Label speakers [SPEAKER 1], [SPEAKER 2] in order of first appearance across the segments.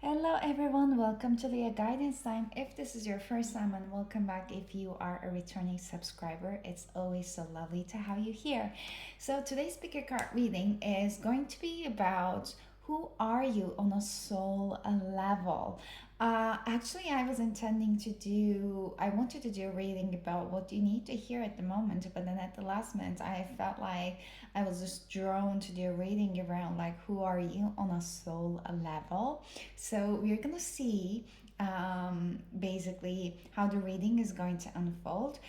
[SPEAKER 1] Hello everyone, welcome to Leoguidance time. If this is your first time, and welcome back if you are a returning subscriber. It's always so lovely to have you here. So today's picker card reading is going to be about who are you on a soul level. Actually, I was intending to I wanted to do a reading about what you need to hear at the moment, but then at the last minute, I felt like I was just drawn to do a reading around like who are you on a soul level. So we're gonna see basically how the reading is going to unfold.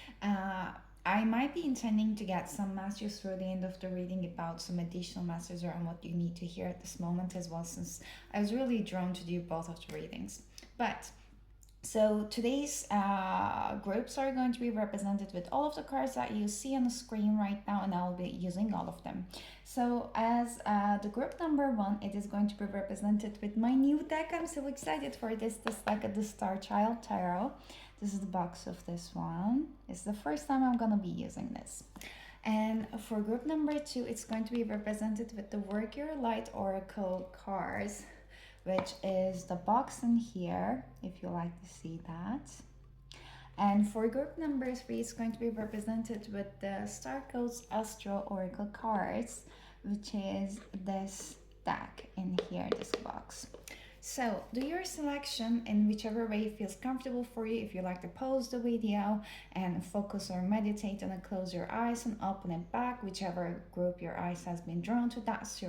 [SPEAKER 1] I might be intending to get some messages through the end of the reading about some additional messages around what you need to hear at this moment as well, since I was really drawn to do both of the readings. But so today's groups are going to be represented with all of the cards that you see on the screen right now, and I'll be using all of them. So as the group number one, it is going to be represented with my new deck. I'm so excited for this. This is like the Star Child Tarot. This is the box of this one. It's the first time I'm gonna be using this. And for group number two, it's going to be represented with the Work Your Light Oracle cards, which is the box in here, if you like to see that. And for group number three, it's going to be represented with the Star Codes Astro Oracle cards, which is this deck in here, this box. So do your selection in whichever way feels comfortable for you. If you like to pause the video and focus or meditate on it, close your eyes and open it back, whichever group your eyes has been drawn to, that's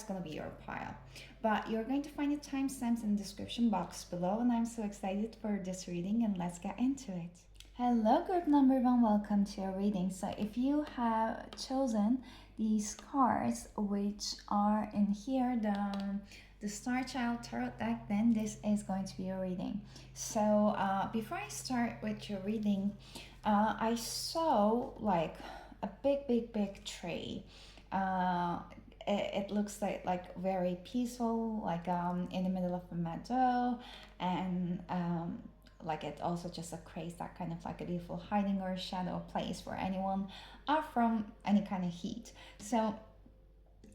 [SPEAKER 1] gonna be your pile. But you're going to find the timestamps in the description box below, and I'm so excited for this reading, and let's get into it. Hello group number one, welcome to your reading. So if you have chosen these cards which are in here, the Star Child Tarot deck, then this is going to be your reading. So before I start with your reading, I saw like a big tray. It looks like very peaceful, like in the middle of a meadow, and like it also just creates that kind of like a beautiful hiding or shadow place for anyone from any kind of heat. So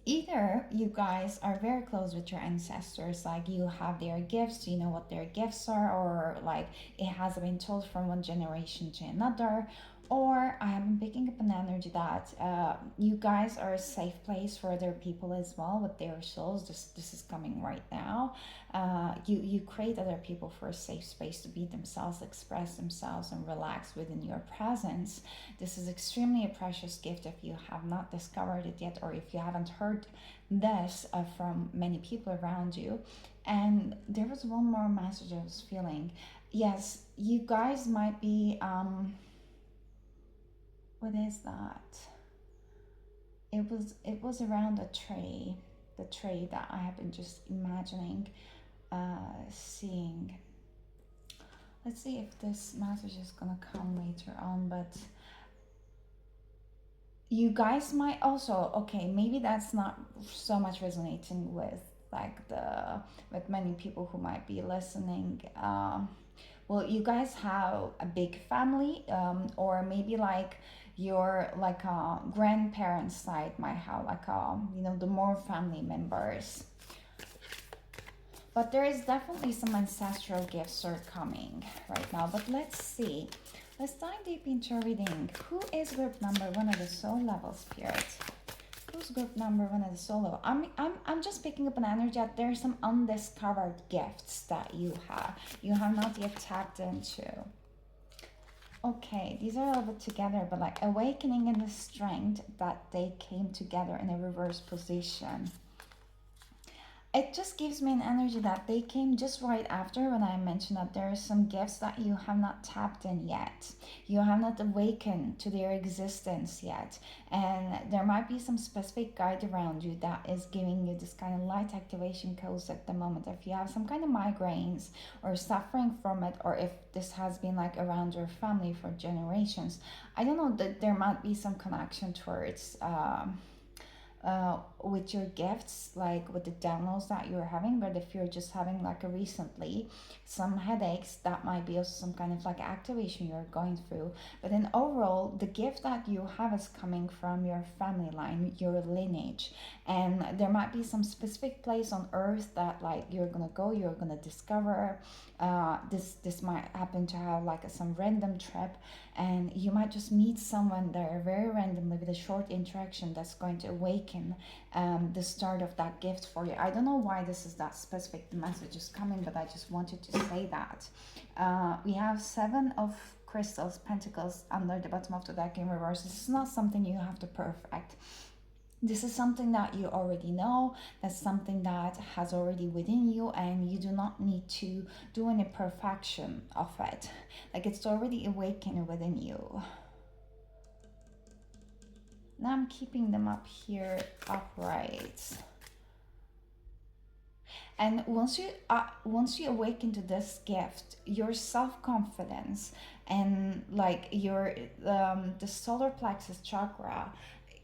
[SPEAKER 1] either you guys are very close with your ancestors, like you have their gifts, you know what their gifts are, or like it has been told from one generation to another, or I have been picking up an energy that you guys are a safe place for other people as well with their souls. This is coming right now. You create other people for a safe space to be themselves, express themselves, and relax within your presence. This is extremely a precious gift if you have not discovered it yet, or if you haven't heard this from many people around you. And there was one more message I was feeling. Yes, you guys might be what is that? It was around a tray, the tray that I have been just imagining seeing. Let's see if this message is gonna come later on, but you guys might also, okay, maybe that's not so much resonating with like the with many people who might be listening. Well, you guys have a big family, or maybe like your like grandparents side might have like the more family members, but there is definitely some ancestral gifts are coming right now. But let's see, let's dive deep into reading. Who is group number one of the soul level spirit? Who's group number one of the soul level? I'm just picking up an energy that there's some undiscovered gifts that you have not yet tapped into. Okay, these are a little bit together, but like awakening in the strength that they came together in a reverse position. It just gives me an energy that they came just right after when I mentioned that there are some gifts that you have not tapped in yet. You have not awakened to their existence yet. And there might be some specific guide around you that is giving you this kind of light activation codes at the moment. If you have some kind of migraines or suffering from it, or if this has been like around your family for generations, I don't know, that there might be some connection towards with your gifts, like with the downloads that you're having. But if you're just having like a recently some headaches, that might be also some kind of like activation you're going through. But then overall, the gift that you have is coming from your family line, your lineage. And there might be some specific place on earth that like you're gonna go, you're gonna discover. This might happen to have like some random trip, and you might just meet someone there very randomly with a short interaction that's going to awaken the start of that gift for you. I don't know why this is that specific, the message is coming, but I just wanted to say that. We have seven of crystals, pentacles under the bottom of the deck in reverse. This is not something you have to perfect. This is something that you already know. That's something that has already within you, and you do not need to do any perfection of it. Like, it's already awakened within you. Now I'm keeping them up here upright. And once you awaken to this gift, your self-confidence and like your the solar plexus chakra,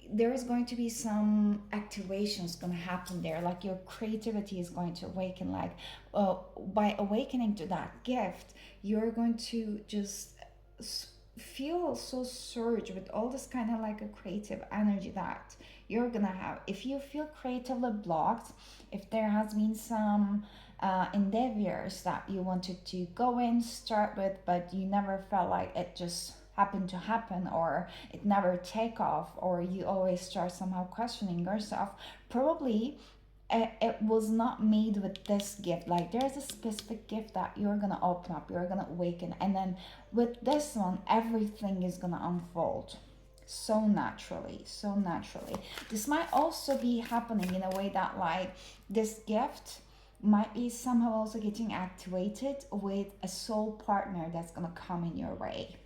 [SPEAKER 1] there is going to be some activations going to happen there. Like, your creativity is going to awaken. Like, by awakening to that gift, you're going to just feel so surge with all this kind of like a creative energy that you're gonna have. If you feel creatively blocked, if there has been some endeavors that you wanted to go in, start with, but you never felt like it just happened to happen, or it never take off, or you always start somehow questioning yourself, probably it was not made with this gift. Like, there's a specific gift that you're gonna open up, you're gonna awaken, and then with this one, everything is gonna unfold so naturally, so naturally. This might also be happening in a way that like this gift might be somehow also getting activated with a soul partner that's gonna come in your way.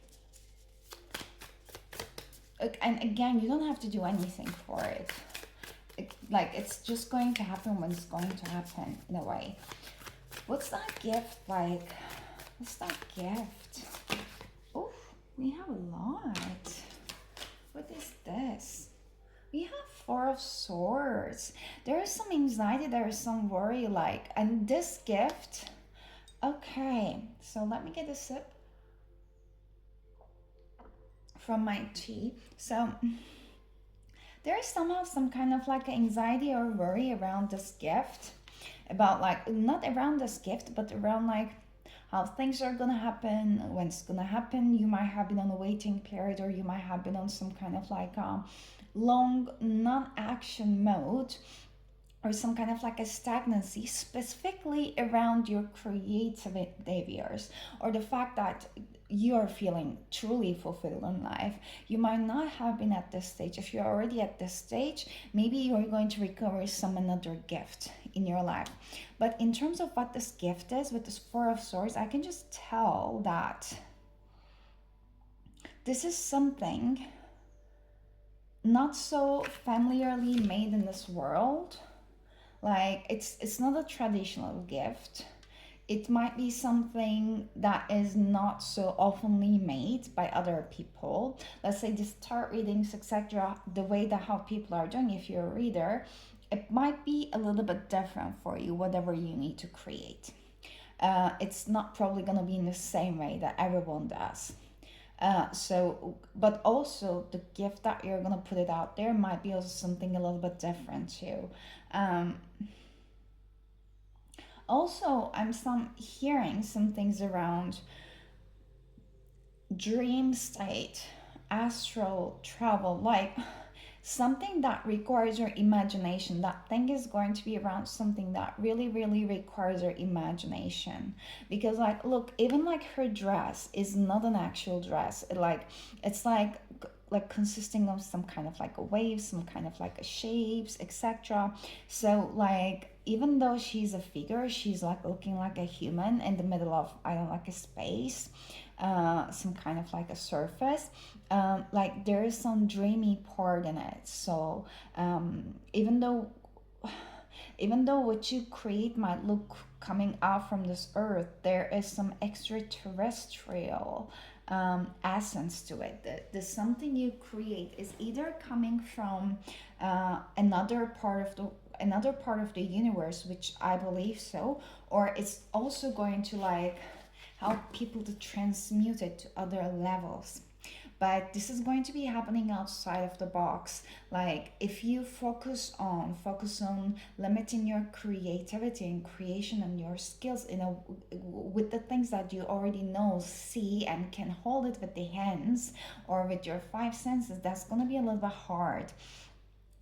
[SPEAKER 1] And again, you don't have to do anything for it. Like, it's just going to happen when it's going to happen, in a way. What's that gift like? What's that gift? Oh, we have a lot. What is this? We have Four of Swords. There is some anxiety, there is some worry, like, and this gift. Okay, so let me get a sip from my tea. So there is somehow some kind of like anxiety or worry around this gift, about like, not around this gift, but around like how things are gonna happen, when it's gonna happen. You might have been on a waiting period, or you might have been on some kind of like long non-action mode, or some kind of like a stagnancy, specifically around your creative endeavors, or the fact that you are feeling truly fulfilled in life. You might not have been at this stage. If you're already at this stage, maybe you're going to recover some another gift in your life. But in terms of what this gift is with this Four of Swords, I can just tell that this is something not so familiarly made in this world. Like, it's not a traditional gift. It might be something that is not so oftenly made by other people. Let's say the tarot readings, etc., the way that how people are doing, if you're a reader, it might be a little bit different for you, whatever you need to create. It's not probably going to be in the same way that everyone does. But also the gift that you're going to put it out there might be also something a little bit different too. Also, I'm hearing some things around dream state, astral travel, like something that requires your imagination. That thing is going to be around something that really, really requires your imagination. Because, like, look, even like her dress is not an actual dress. It's like consisting of some kind of like a wave, some kind of like a shapes, etc. So like, even though she's a figure, she's like looking like a human in the middle of, I don't know, like a space, some kind of like a surface. Like, there is some dreamy part in it. So even though what you create might look coming out from this earth, there is some extraterrestrial essence to it. The something you create is either coming from another part of the universe, which I believe so, or it's also going to like help people to transmute it to other levels. But this is going to be happening outside of the box. Like if you focus on limiting your creativity and creation and your skills with the things that you already know, see, and can hold it with the hands or with your five senses, that's going to be a little bit hard,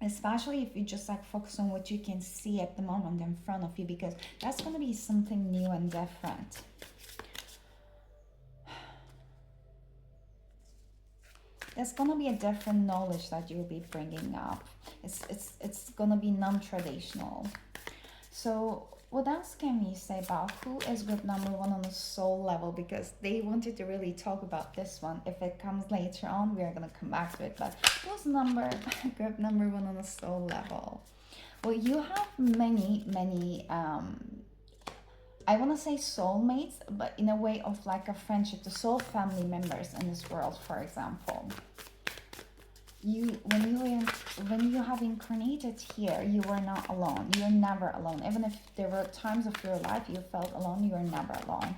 [SPEAKER 1] especially if you just like focus on what you can see at the moment in front of you, because that's going to be something new and different. There's gonna be a different knowledge that you'll be bringing up. It's gonna be non-traditional. So what else can we say about who is group number one on the soul level? Because they wanted to really talk about this one. If it comes later on, we are gonna come back to it. But who's group number one on the soul level? Well, you have many I want to say soulmates, but in a way of like a friendship, the soul family members in this world, for example. When you have incarnated here, you were not alone. You were never alone. Even if there were times of your life you felt alone, you were never alone.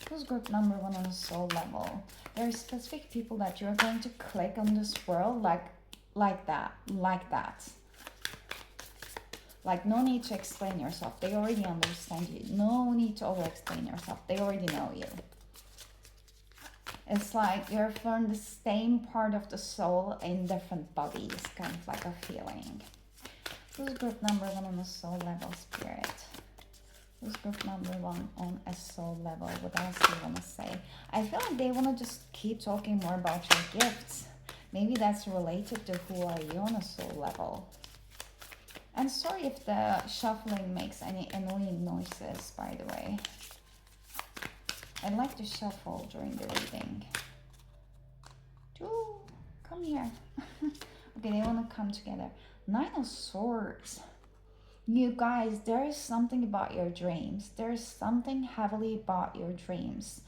[SPEAKER 1] Who's group number one on the soul level? There are specific people that you're going to click on this world like that. Like, no need to explain yourself. They already understand you. No need to over-explain yourself. They already know you. It's like you're from the same part of the soul in different bodies. Kind of like a feeling. Who's group number one on the soul level, Spirit? Who's group number one on a soul level? What else do you want to say? I feel like they want to just keep talking more about your gifts. Maybe that's related to who are you on a soul level. I'm sorry if the shuffling makes any annoying noises, by the way. I like to shuffle during the reading. Ooh, come here. Okay, they want to come together. Nine of Swords. You guys, there is something about your dreams. There is something heavily about your dreams.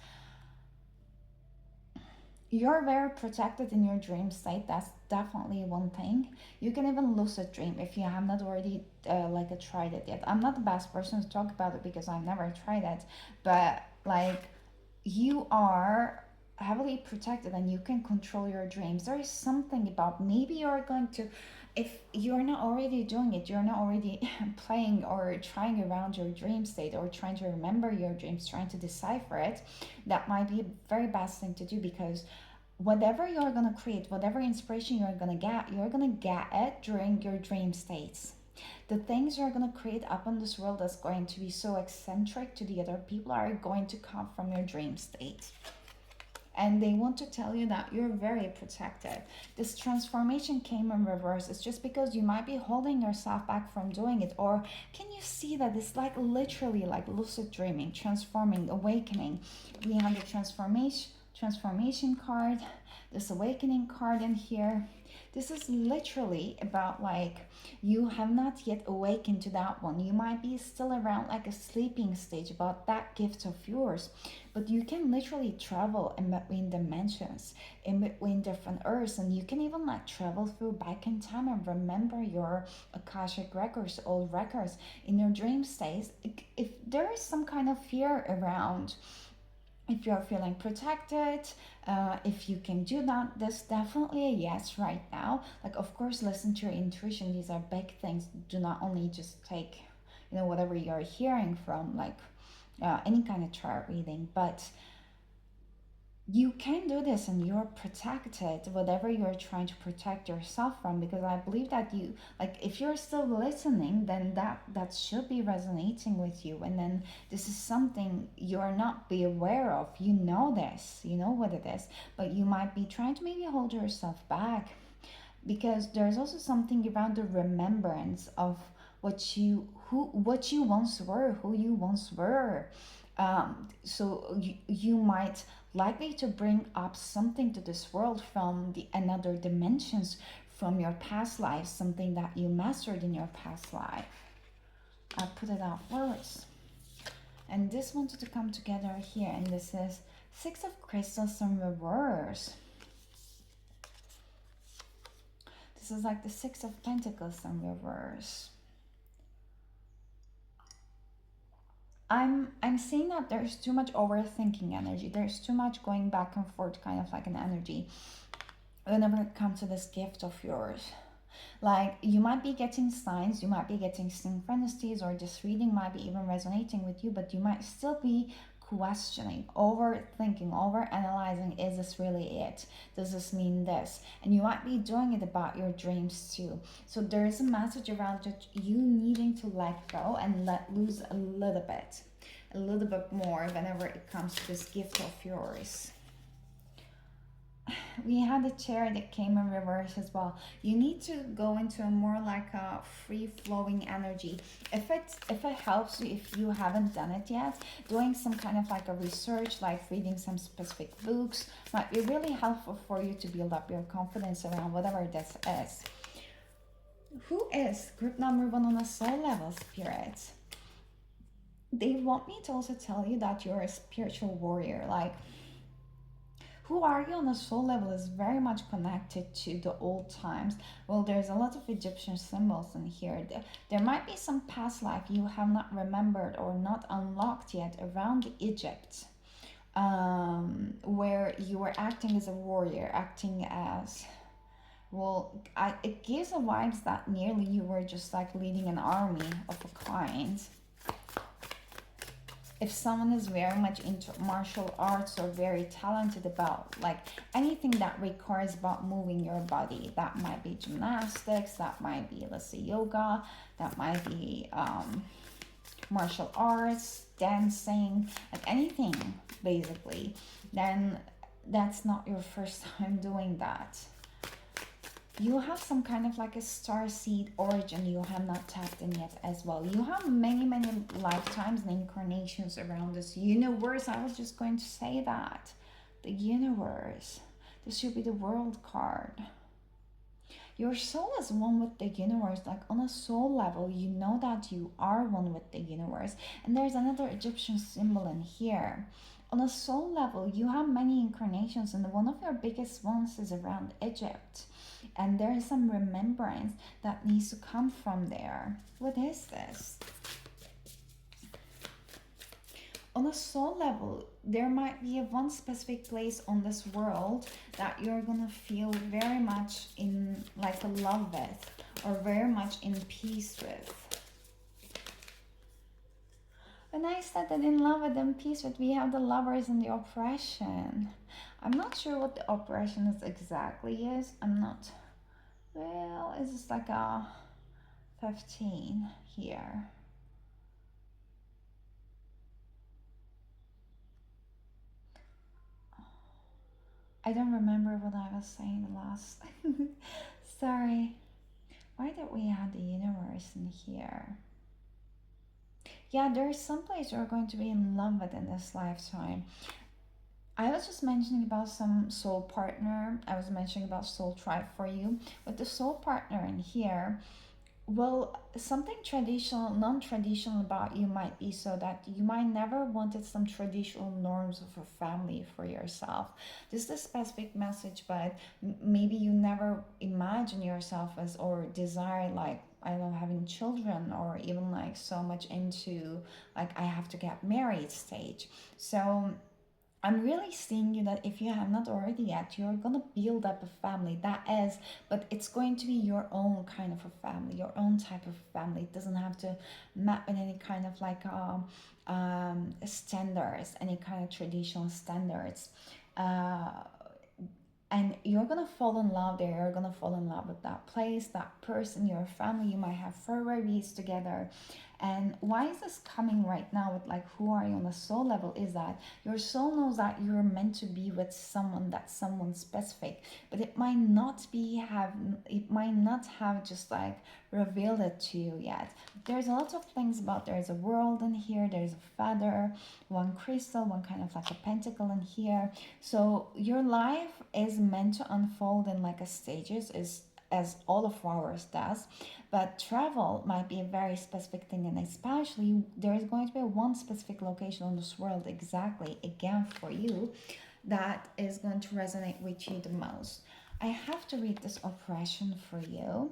[SPEAKER 1] You're very protected in your dream state. That's definitely one thing. You can even lucid dream if you have not already tried it yet. I'm not the best person to talk about it because I've never tried it, but like you are heavily protected and you can control your dreams. There is something about, maybe you're going to, if you're not already doing it, you're not already playing or trying around your dream state or trying to remember your dreams, trying to decipher it, that might be a very best thing to do, because whatever you're going to create, whatever inspiration you're going to get it during your dream states. The things you're going to create up in this world that's going to be so eccentric to the other people are going to come from your dream state. And they want to tell you that you're very protected. This transformation came in reverse. It's just because you might be holding yourself back from doing it. Or can you see that it's like literally like lucid dreaming, transforming, awakening. We have the transformation card, this awakening card in here. This is literally about like you have not yet awakened to that one. You might be still around like a sleeping stage about that gift of yours, but you can literally travel in between dimensions, in between different earths, and you can even like travel through back in time and remember your Akashic records, old records in your dream states. If there is some kind of fear around, if you're feeling protected, if you can do that, that's definitely a yes right now. Like, of course, listen to your intuition. These are big things. Do not only just take, whatever you're hearing from, like any kind of chart reading, but you can do this and you're protected, whatever you're trying to protect yourself from, because I believe that you, like, if you're still listening, then that should be resonating with you. And then this is something you're not be aware of. You know this, you know what it is, but you might be trying to maybe hold yourself back, because there's also something around the remembrance of what you once were, who you once were. So you might likely to bring up something to this world from the another dimensions, from your past life, something that you mastered in your past life. I put it out first, and this wanted to come together here, and this is Six of crystals in reverse. This is like the Six of Pentacles in reverse. I'm seeing that there's too much overthinking energy. There's too much going back and forth kind of like an energy whenever it comes to this gift of yours. Like you might be getting signs, you might be getting synchronicities, or this reading might be even resonating with you, but you might still be questioning, overthinking, over analyzing. Is this really it? Does this mean this? And you might be doing it about your dreams too. So there is a message around that you needing to let go and let loose a little bit more whenever it comes to this gift of yours. We had a chair that came in reverse as well. You need to go into a more like a free flowing energy. If it helps you, if you haven't done it yet, doing some kind of like a research, like reading some specific books, might be really helpful for you to build up your confidence around whatever this is. Who is group number one on a soul level, spirit? They want me to also tell you that you're a spiritual warrior. Like, who are you on a soul level is very much connected to the old times. Well, there's a lot of Egyptian symbols in here. There might be some past life you have not remembered or not unlocked yet around Egypt, where you were acting as a warrior, acting as, well, it gives a vibes that nearly you were just like leading an army of a kind. If someone is very much into martial arts or very talented about like anything that requires about moving your body, that might be gymnastics, that might be, let's say, yoga, that might be martial arts, dancing, like anything basically, then that's not your first time doing that. You have some kind of like a star seed origin you have not tapped in yet as well. You have many, many lifetimes and incarnations around this universe. I was just going to say that. The universe. This should be the world card. Your soul is one with the universe. Like on a soul level, you know that you are one with the universe. And there's another Egyptian symbol in here. On a soul level, you have many incarnations, and one of your biggest ones is around Egypt. And there is some remembrance that needs to come from there. What is this? On a soul level, there might be a one specific place on this world that you're gonna feel very much in like a love with, or very much in peace with. When I said that in love with and peace with, we have the lovers and the oppression. I'm not sure what the oppression is exactly is. I'm not. Well, it's just like a 15 here. I don't remember what I was saying last. Sorry. Why did we have the universe in here? Yeah, there's some place you're going to be in love with in this lifetime. I was just mentioning about some soul partner. I was mentioning about soul tribe for you. With the soul partner in here, well, something traditional, non-traditional about you might be so that you might never wanted some traditional norms of a family for yourself. This is a specific message, but maybe you never imagine yourself as or desire like, I don't know, having children, or even like so much into like I have to get married stage. So I'm really seeing you that if you have not already yet, you're gonna build up a family that is, but it's going to be your own kind of a family, your own type of family. It doesn't have to map in any kind of like standards, any kind of traditional standards. Uh, and you're gonna fall in love there. You're gonna fall in love with that place, that person, your family. You might have fur babies together. And why is this coming right now with like who are you on a soul level is that your soul knows that you're meant to be with someone, that's someone specific, but it might not have just like revealed it to you yet. There's a lot of things about, there's a world in here, there's a feather, one crystal, one kind of like a pentacle in here. So your life is meant to unfold in like a stages, is as all of ours does, but travel might be a very specific thing, and especially there is going to be one specific location in this world exactly again for you that is going to resonate with you the most. I have to read this oppression for you.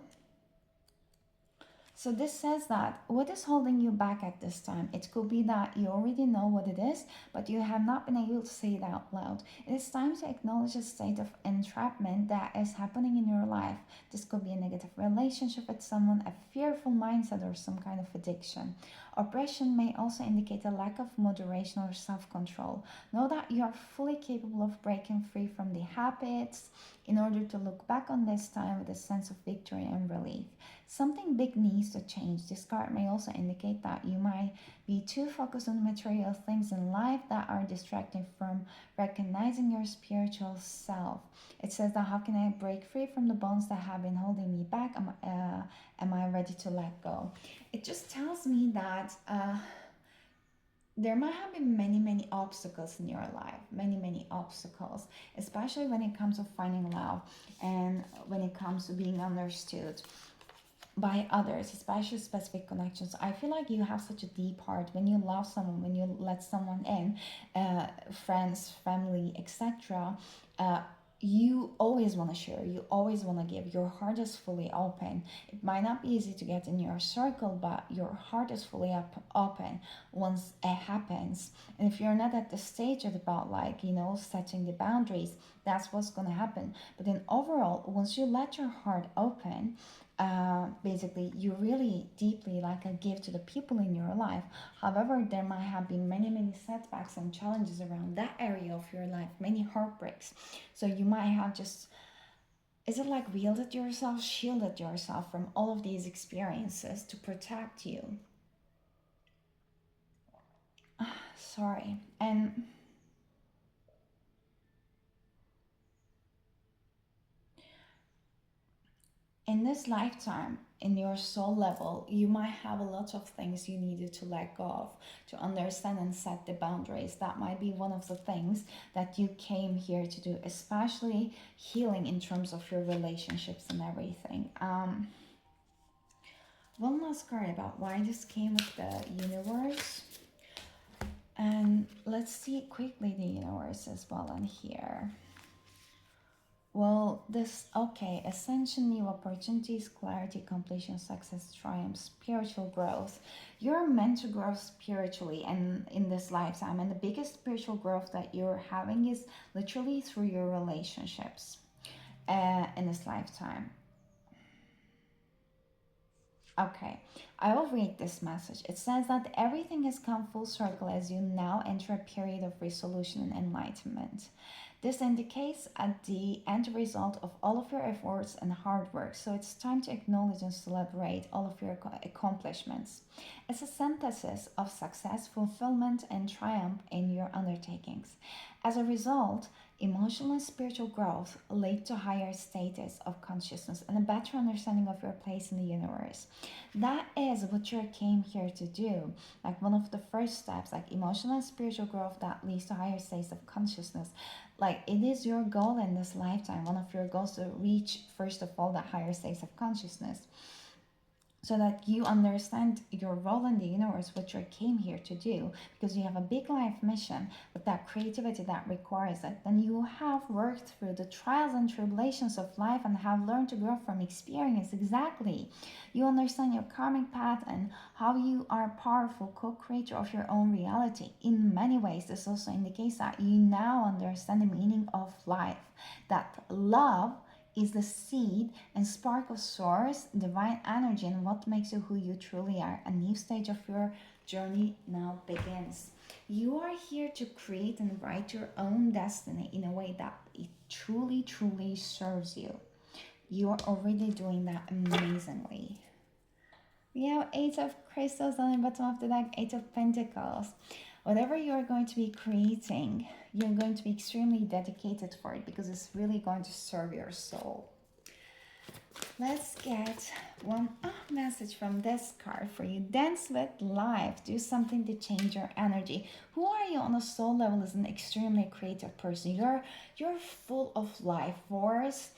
[SPEAKER 1] So this says that what is holding you back at this time? It could be that you already know what it is, but you have not been able to say it out loud. It is time to acknowledge a state of entrapment that is happening in your life. This could be a negative relationship with someone, a fearful mindset, or some kind of addiction. Oppression may also indicate a lack of moderation or self-control. Know that you are fully capable of breaking free from the habits in order to look back on this time with a sense of victory and relief. Something big needs to change. This card may also indicate that you might be too focused on material things in life that are distracting from recognizing your spiritual self. It says that how can I break free from the bonds that have been holding me back? Am I ready to let go? It just tells me that there might have been many obstacles in your life, many obstacles, especially when it comes to finding love and when it comes to being understood by others, especially specific connections. I feel like you have such a deep heart when you love someone, when you let someone in, friends, family, etc. Uh, you always want to share, you always want to give. Your heart is fully open. It might not be easy to get in your circle, but your heart is fully open once it happens. And if you're not at the stage of about like, setting the boundaries, that's what's going to happen. But then overall, once you let your heart open, basically you really deeply like a give to the people in your life. However, there might have been many setbacks and challenges around that area of your life, many heartbreaks. So you might have just, is it like wielded yourself, shielded yourself from all of these experiences to protect you. Sorry. And in this lifetime, in your soul level, you might have a lot of things you needed to let go of, to understand and set the boundaries. That might be one of the things that you came here to do, especially healing in terms of your relationships and everything. One last card about why this came with the universe. And let's see quickly the universe as well in here. Well, this, okay, ascension, new opportunities, clarity, completion, success, triumph, spiritual growth. You're meant to grow spiritually and in this lifetime. And the biggest spiritual growth that you're having is literally through your relationships in this lifetime. Okay, I will read this message. It says that everything has come full circle as you now enter a period of resolution and enlightenment. This indicates at the end result of all of your efforts and hard work, so it's time to acknowledge and celebrate all of your accomplishments. It's a synthesis of success, fulfillment, and triumph in your undertakings. As a result, emotional and spiritual growth lead to higher status of consciousness and a better understanding of your place in the universe. That is what you came here to do. Like one of the first steps, like emotional and spiritual growth that leads to higher states of consciousness. Like it is your goal in this lifetime, one of your goals to reach, first of all, the higher states of consciousness, so that you understand your role in the universe, what you came here to do, because you have a big life mission with that creativity that requires it. Then you have worked through the trials and tribulations of life and have learned to grow from experience. Exactly. You understand your karmic path and how you are a powerful co-creator of your own reality. In many ways, this also indicates that you now understand the meaning of life, that love is the seed and spark of source, divine energy, and what makes you who you truly are. A new stage of your journey now begins. You are here to create and write your own destiny in a way that it truly serves you. You are already doing that amazingly. We have Eight of Crystals on the bottom of the deck, Eight of Pentacles. Whatever you are going to be creating, you're going to be extremely dedicated for it because it's really going to serve your soul. Let's get one message from this card for you. Dance with life. Do something to change your energy. Who are you on a soul level as an extremely creative person? You're full of life force.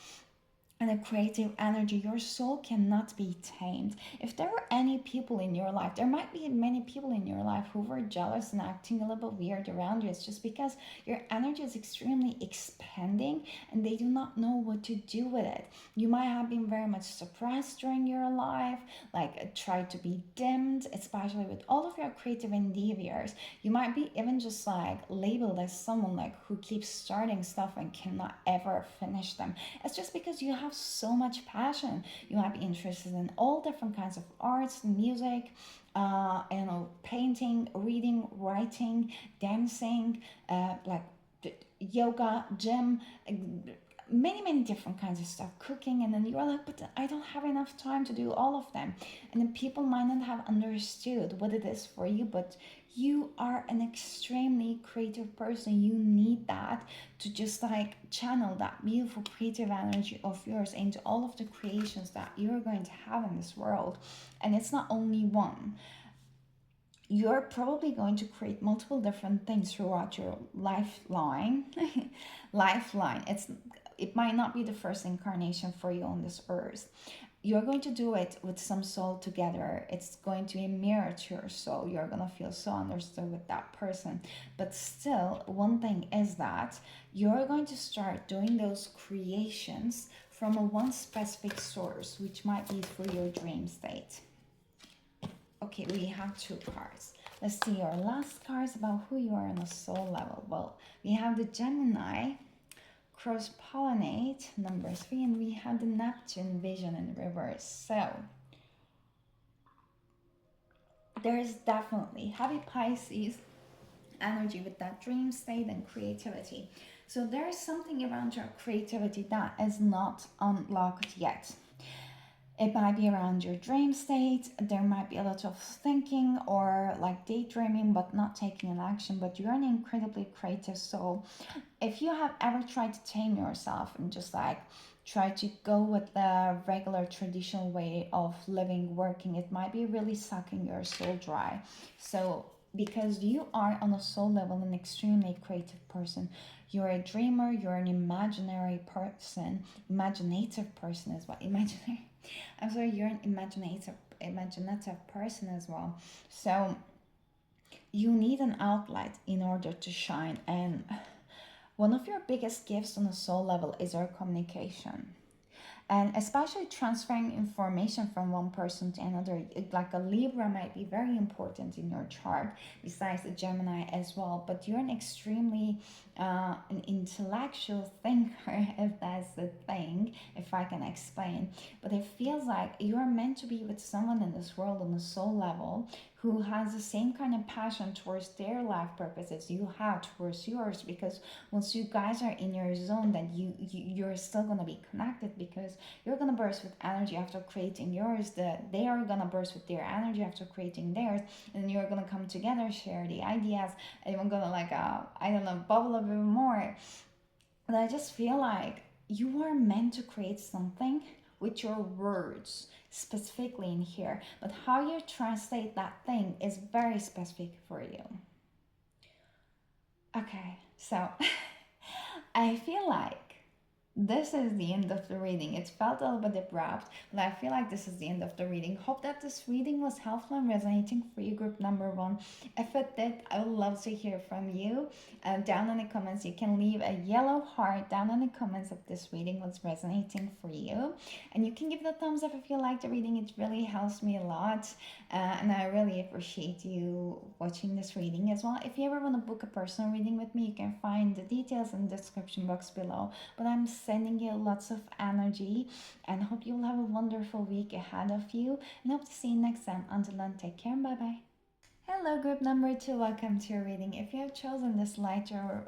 [SPEAKER 1] and a creative energy. Your soul cannot be tamed. If there were any people in your life, there might be many people in your life who were jealous and acting a little bit weird around you. It's just because your energy is extremely expanding and they do not know what to do with it. You might have been very much suppressed during your life, like tried to be dimmed, especially with all of your creative endeavors. You might be even just like labeled as someone like who keeps starting stuff and cannot ever finish them. It's just because you have so much passion. You might be interested in all different kinds of arts, music, painting, reading, writing, dancing, like yoga, gym, many different kinds of stuff, cooking, and then you're like, but I don't have enough time to do all of them. And then people might not have understood what it is for you, but you are an extremely creative person. You need that to just like channel that beautiful creative energy of yours into all of the creations that you're going to have in this world. And it's not only one. You're probably going to create multiple different things throughout your lifeline. Lifeline. It might not be the first incarnation for you on this earth. You're going to do it with some soul together. It's going to be a mirror to your soul. You're going to feel so understood with that person. But still, one thing is that you're going to start doing those creations from a one specific source, which might be through your dream state. Okay, we have two cards. Let's see your last cards about who you are on a soul level. Well, we have the Gemini, cross pollinate, number 3, and we have the Neptune vision in reverse. So there is definitely heavy Pisces energy with that dream state and creativity. So there is something around your creativity that is not unlocked yet. It might be around your dream state. There might be a lot of thinking or like daydreaming, but not taking an action. But you're an incredibly creative soul. If you have ever tried to tame yourself and just like try to go with the regular traditional way of living, working, it might be really sucking your soul dry. So, because you are on a soul level an extremely creative person, you're a dreamer, you're an imaginary person, imaginative person as well. Imaginary. I'm sorry, you're an imaginative person as well. So you need an outlet in order to shine. And one of your biggest gifts on a soul level is your communication, and especially transferring information from one person to another. Like a Libra might be very important in your chart, besides the Gemini as well. But you're an extremely an intellectual thinker, if that's the thing, if I can explain. But it feels like you're meant to be with someone in this world on a soul level who has the same kind of passion towards their life purpose as you have towards yours, because once you guys are in your zone, then you're still going to be connected, because you're going to burst with energy after creating yours, that they are going to burst with their energy after creating theirs, and then you're going to come together, share the ideas, and you're going to like I don't know, bubble a bit more. But I just feel like you are meant to create something with your words, specifically in here, but how you translate that thing is very specific for you. Okay, so I feel like this is the end of the reading. It felt a little bit abrupt, but I feel like this is the end of the reading. Hope that this reading was helpful and resonating for you, group number 1. If it did, I would love to hear from you. Down in the comments, you can leave a yellow heart down in the comments if this reading was resonating for you. And you can give it a thumbs up if you like the reading. It really helps me a lot. And I really appreciate you watching this reading as well. If you ever want to book a personal reading with me, you can find the details in the description box below. But I'm sending you lots of energy and hope you'll have a wonderful week ahead of you, and hope to see you next time. Until then, take care and bye bye. Hello, group number 2. Welcome to your reading. If you have chosen this lighter,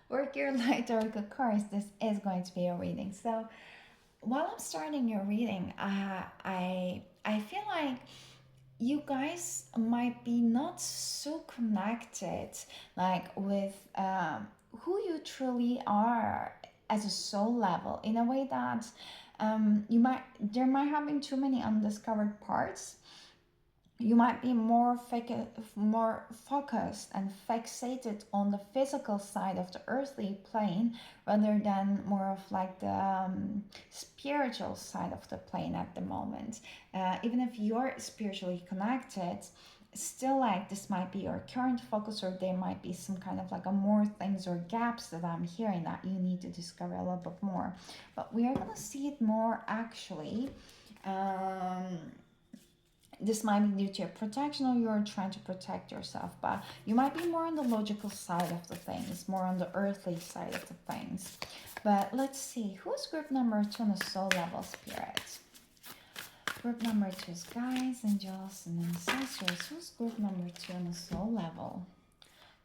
[SPEAKER 1] work your light oracle cards, this is going to be a reading. So while I'm starting your reading, I feel like you guys might be not so connected like with who you truly are as a soul level, in a way that there might have been too many undiscovered parts, You might be more focused and fixated on the physical side of the earthly plane rather than more of like the spiritual side of the plane at the moment. Even if you're spiritually connected, still like this might be your current focus, or there might be some kind of like a more things or gaps that I'm hearing that you need to discover a little bit more. But we are gonna see it more actually. Um, this might be due to your protection, or you're trying to protect yourself, but you might be more on the logical side of the things, more on the earthly side of the things. But let's see, who's group number 2 on the soul level, spirit? Group number 2 is guides, angels, and ancestors. Who's group number 2 on the soul level?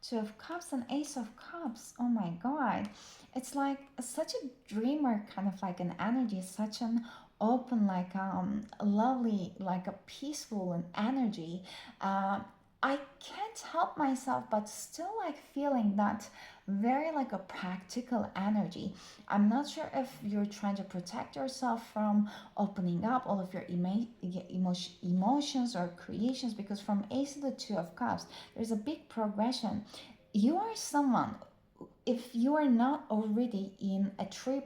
[SPEAKER 1] Two of Cups and Ace of Cups. Oh my god. It's like such a dreamer kind of like an energy, such an open, like lovely, like a peaceful and energy. I can't help myself but still like feeling that very like a practical energy. I'm not sure if you're trying to protect yourself from opening up all of your emotions or creations, because from Ace of the Two of Cups, there's a big progression. You are someone, if you are not already in a true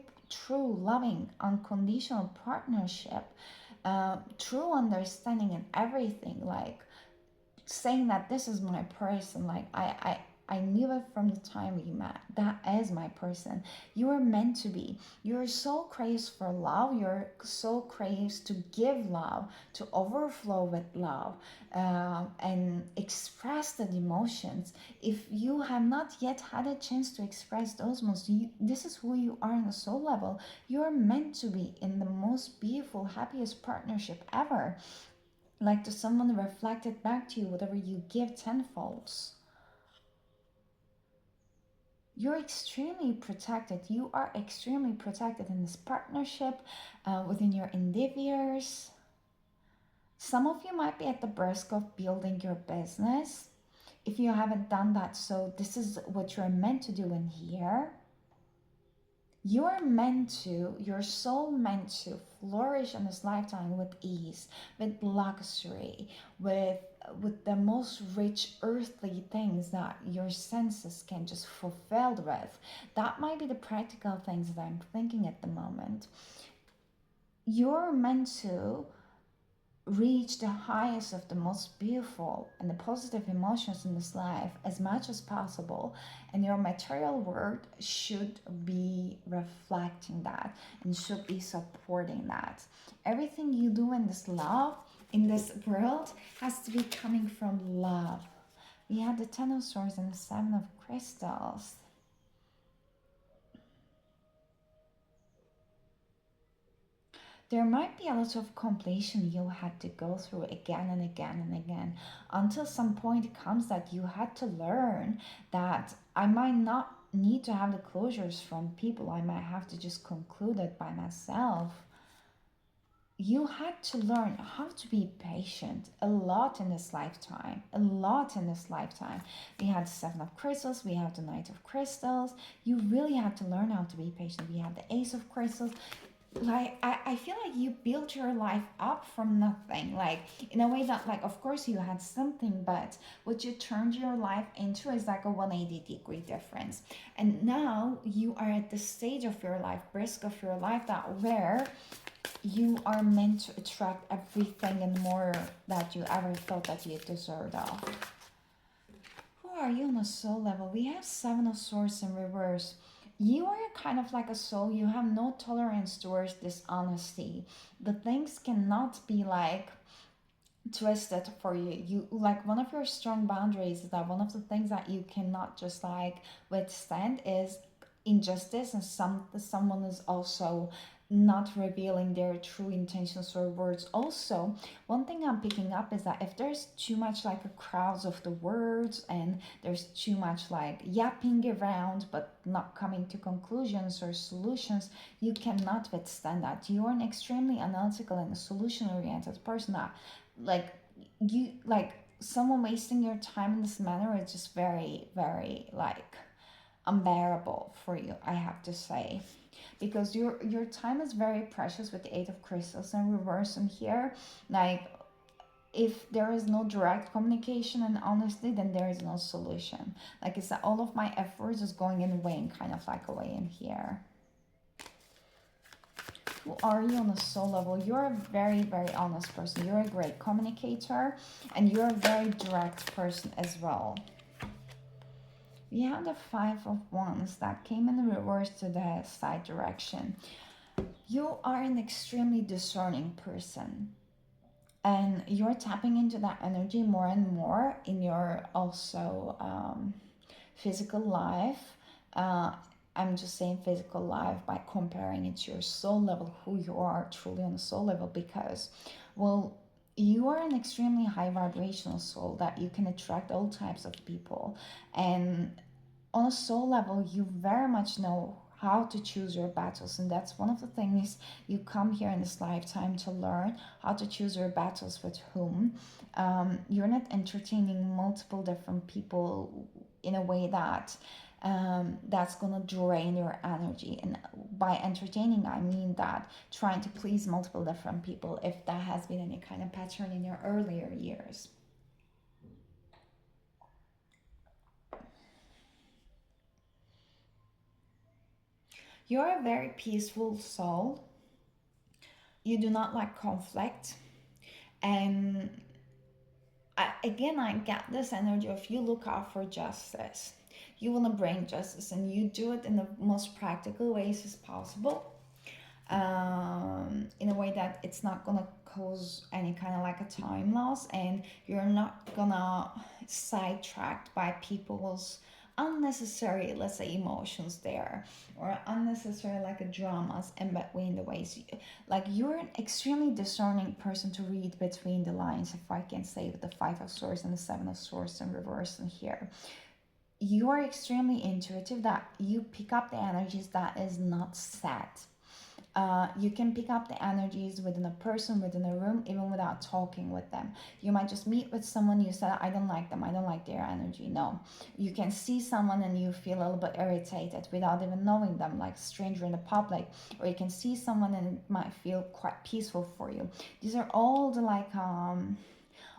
[SPEAKER 1] loving unconditional partnership, true understanding and everything, like saying that this is my person, like I knew it from the time we met, that is my person. You are meant to be. You're so crazy for love, you're so crazy to give love, to overflow with love, and express the emotions. If you have not yet had a chance to express those emotions, this is who you are on a soul level. You're meant to be in the most beautiful, happiest partnership ever, like to someone reflected back to you whatever you give tenfolds. You're extremely protected. You are extremely protected in this partnership, within your endeavors. Some of you might be at the brisk of building your business. If you haven't done that, so this is what you're meant to do in here. You're so meant to flourish in this lifetime with ease, with luxury, with the most rich earthly things that your senses can just fulfill with. That might be the practical things that I'm thinking at the moment. You're meant to reach the highest of the most beautiful and the positive emotions in this life as much as possible, and your material world should be reflecting that and should be supporting that. Everything you do in this love, in this world, has to be coming from love. We have the Ten of Swords and the Seven of Crystals. There might be a lot of completion you had to go through again and again and again, until some point comes that you had to learn that I might not need to have the closures from people, I might have to just conclude it by myself. You had to learn how to be patient a lot in this lifetime, a lot in this lifetime. We had the Seven of Crystals, we have the Knight of Crystals. You really had to learn how to be patient. We have the Ace of Crystals. Like I feel like you built your life up from nothing, like in a way that, like, of course you had something, but what you turned your life into is like a 180-degree difference. And now you are at the stage of your life, brisk of your life, that where you are meant to attract everything and more that you ever thought that you deserved of. Who are you on a soul level? We have Seven of Swords in reverse. You are kind of like a soul. You have no tolerance towards dishonesty. The things cannot be like twisted for you. You, like, one of your strong boundaries is that one of the things that you cannot just like withstand is injustice, and someone is also not revealing their true intentions or words. Also, one thing I'm picking up is that if there's too much like a crowds of the words, and there's too much like yapping around but not coming to conclusions or solutions, you cannot withstand that. You are an extremely analytical and solution oriented person that, like, you like someone wasting your time in this manner is just very, very like unbearable for you, I have to say, because your time is very precious with the Eight of Crystals in reverse in here. Like, if there is no direct communication and honesty, then there is no solution. Like I said, all of my efforts is going in vain, kind of like a way in here. Who are you on a soul level? You're a very, very honest person. You're a great communicator, and you're a very direct person as well. We have the Five of Wands that came in reverse to the side direction. You are an extremely discerning person, and you're tapping into that energy more and more in your also physical life. uh, I'm just saying physical life by comparing it to your soul level, who you are truly on the soul level, because, well, you are an extremely high vibrational soul that you can attract all types of people. And on a soul level, you very much know how to choose your battles, and that's one of the things you come here in this lifetime to learn, how to choose your battles with whom. You're not entertaining multiple different people in a way that that's gonna drain your energy. And by entertaining, I mean that trying to please multiple different people, if that has been any kind of pattern in your earlier years. You're a very peaceful soul. You do not like conflict. And again, I get this energy of you look out for justice. You want to bring justice, and you do it in the most practical ways as possible, in a way that it's not gonna cause any kind of like a time loss, and you're not gonna sidetracked by people's unnecessary, let's say, emotions there, or unnecessary like a dramas in between the ways like you're an extremely discerning person to read between the lines, if I can say, with the Five of Swords and the Seven of Swords in reverse in here. You are extremely intuitive, that you pick up the energies that is not set. You can pick up the energies within a person, within a room, even without talking with them. You might just meet with someone, you said, I don't like them, I don't like their energy. No. You can see someone and you feel a little bit irritated without even knowing them, like a stranger in the public. Or you can see someone and it might feel quite peaceful for you. These are all the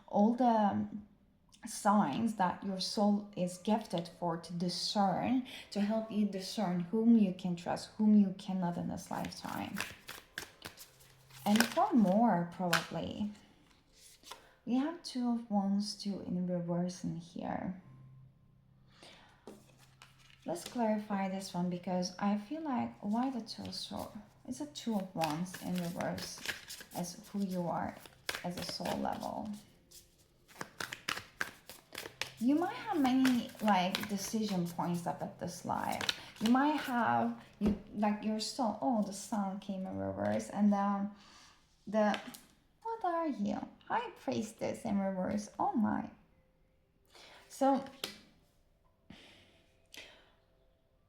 [SPEAKER 1] all the signs that your soul is gifted for to discern, to help you discern whom you can trust, whom you cannot in this lifetime. And for more, probably, we have Two of Wands, two in reverse in here. Let's clarify this one, because I feel like, why the Two of Swords? It's a Two of Wands in reverse as who you are as a soul level. You might have many like decision points up at this life. You might have you like your soul. Oh, the Sun came in reverse, and the what are you? High Priestess in reverse. Oh my. So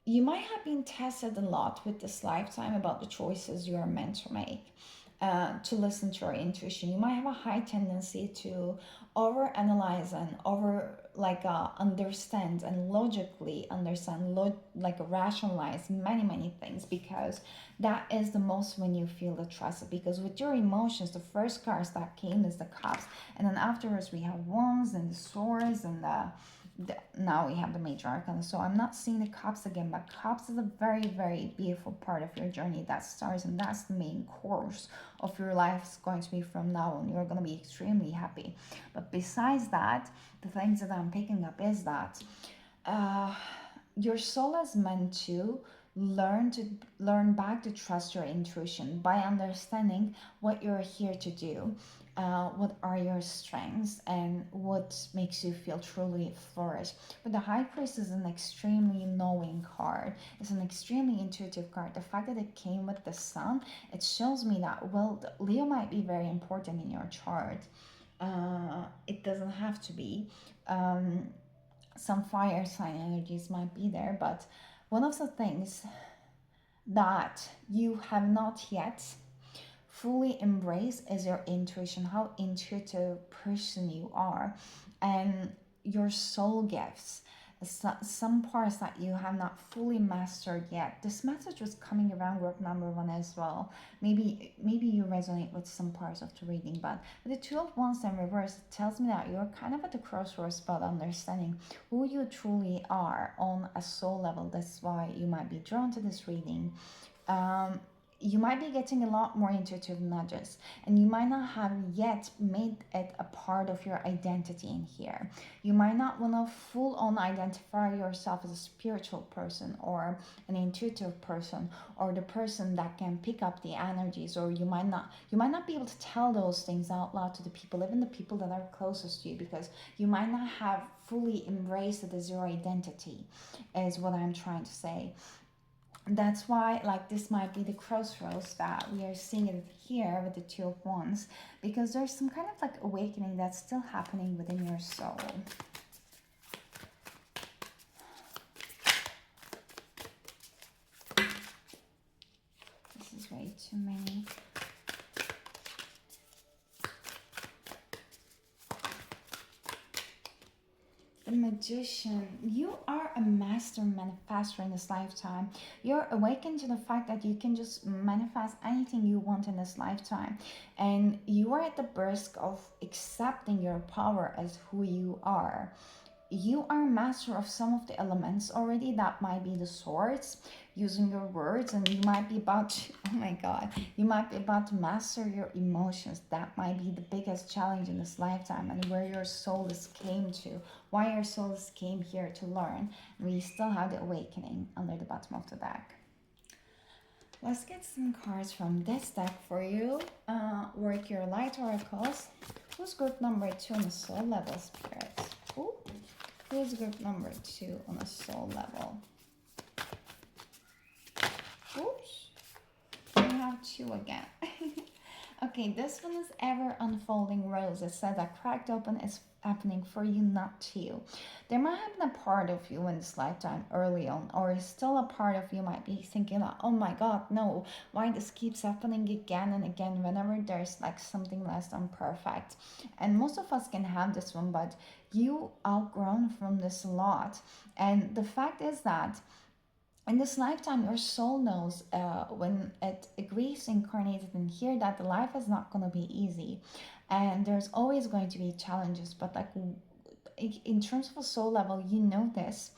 [SPEAKER 1] you might have been tested a lot with this lifetime about the choices you are meant to make. To listen to your intuition. You might have a high tendency to overanalyze and understand and logically understand, like rationalize many things, because that is the most when you feel the trust. Because with your emotions, the first cards that came is the Cups, and then afterwards we have Wands and the Swords and now we have the Major Arcana. So I'm not seeing the Cups again, but Cups is a very beautiful part of your journey that starts, and that's the main course of your life is going to be from now on. You're going to be extremely happy. But besides that, the things that I'm picking up is that your soul is meant to learn back to trust your intuition by understanding what you're here to do, what are your strengths, and what makes you feel truly flourish. But the High Priest is an extremely knowing card. It's an extremely intuitive card. The fact that it came with the Sun, it shows me that, well, Leo might be very important in your chart. It doesn't have to be. Some fire sign energies might be there, but one of the things that you have not yet fully embrace is your intuition, how intuitive person you are, and your soul gifts. some parts that you have not fully mastered yet. This message was coming around group number one as well. Maybe you resonate with some parts of the reading, but with the Two of Wands in reverse, it tells me that you're kind of at the crossroads about understanding who you truly are on a soul level. That's why you might be drawn to this reading. um, you might be getting a lot more intuitive nudges, and you might not have yet made it a part of your identity in here. You might not want to full on identify yourself as a spiritual person or an intuitive person or the person that can pick up the energies, or you might not be able to tell those things out loud to the people, even the people that are closest to you, because you might not have fully embraced it as your identity, is what I'm trying to say. That's why, like, this might be the crossroads that we are seeing it here with the Two of Wands, because there's some kind of like awakening that's still happening within your soul. This is way too many. The Magician. You are a master manifestor in this lifetime. You're awakened to the fact that you can just manifest anything you want in this lifetime, and you are at the burst of accepting your power as who you are. You are a master of some of the elements already. That might be the swords, using your words, and you might be about to, oh my god, you might be about to master your emotions. That might be the biggest challenge in this lifetime, and where your soul is came to, why your soul is came here to learn. And we still have the awakening under the bottom of the deck. Let's get some cards from this deck for you. Work your light oracles. Who's group number 2 on the soul level, Spirit? Ooh. Who's group number 2 on a soul level? Oops. We have 2 again. Okay, this one is ever unfolding rose. It said that cracked open is happening for you, not to you. There might have been a part of you in this lifetime early on, or still a part of you might be thinking like, oh my god, no, why this keeps happening again and again whenever there's like something less than perfect. And most of us can have this one, but you outgrown from this a lot. And the fact is that in this lifetime, your soul knows when it agrees incarnated in here that the life is not going to be easy, and there's always going to be challenges. But like in terms of a soul level, you know this,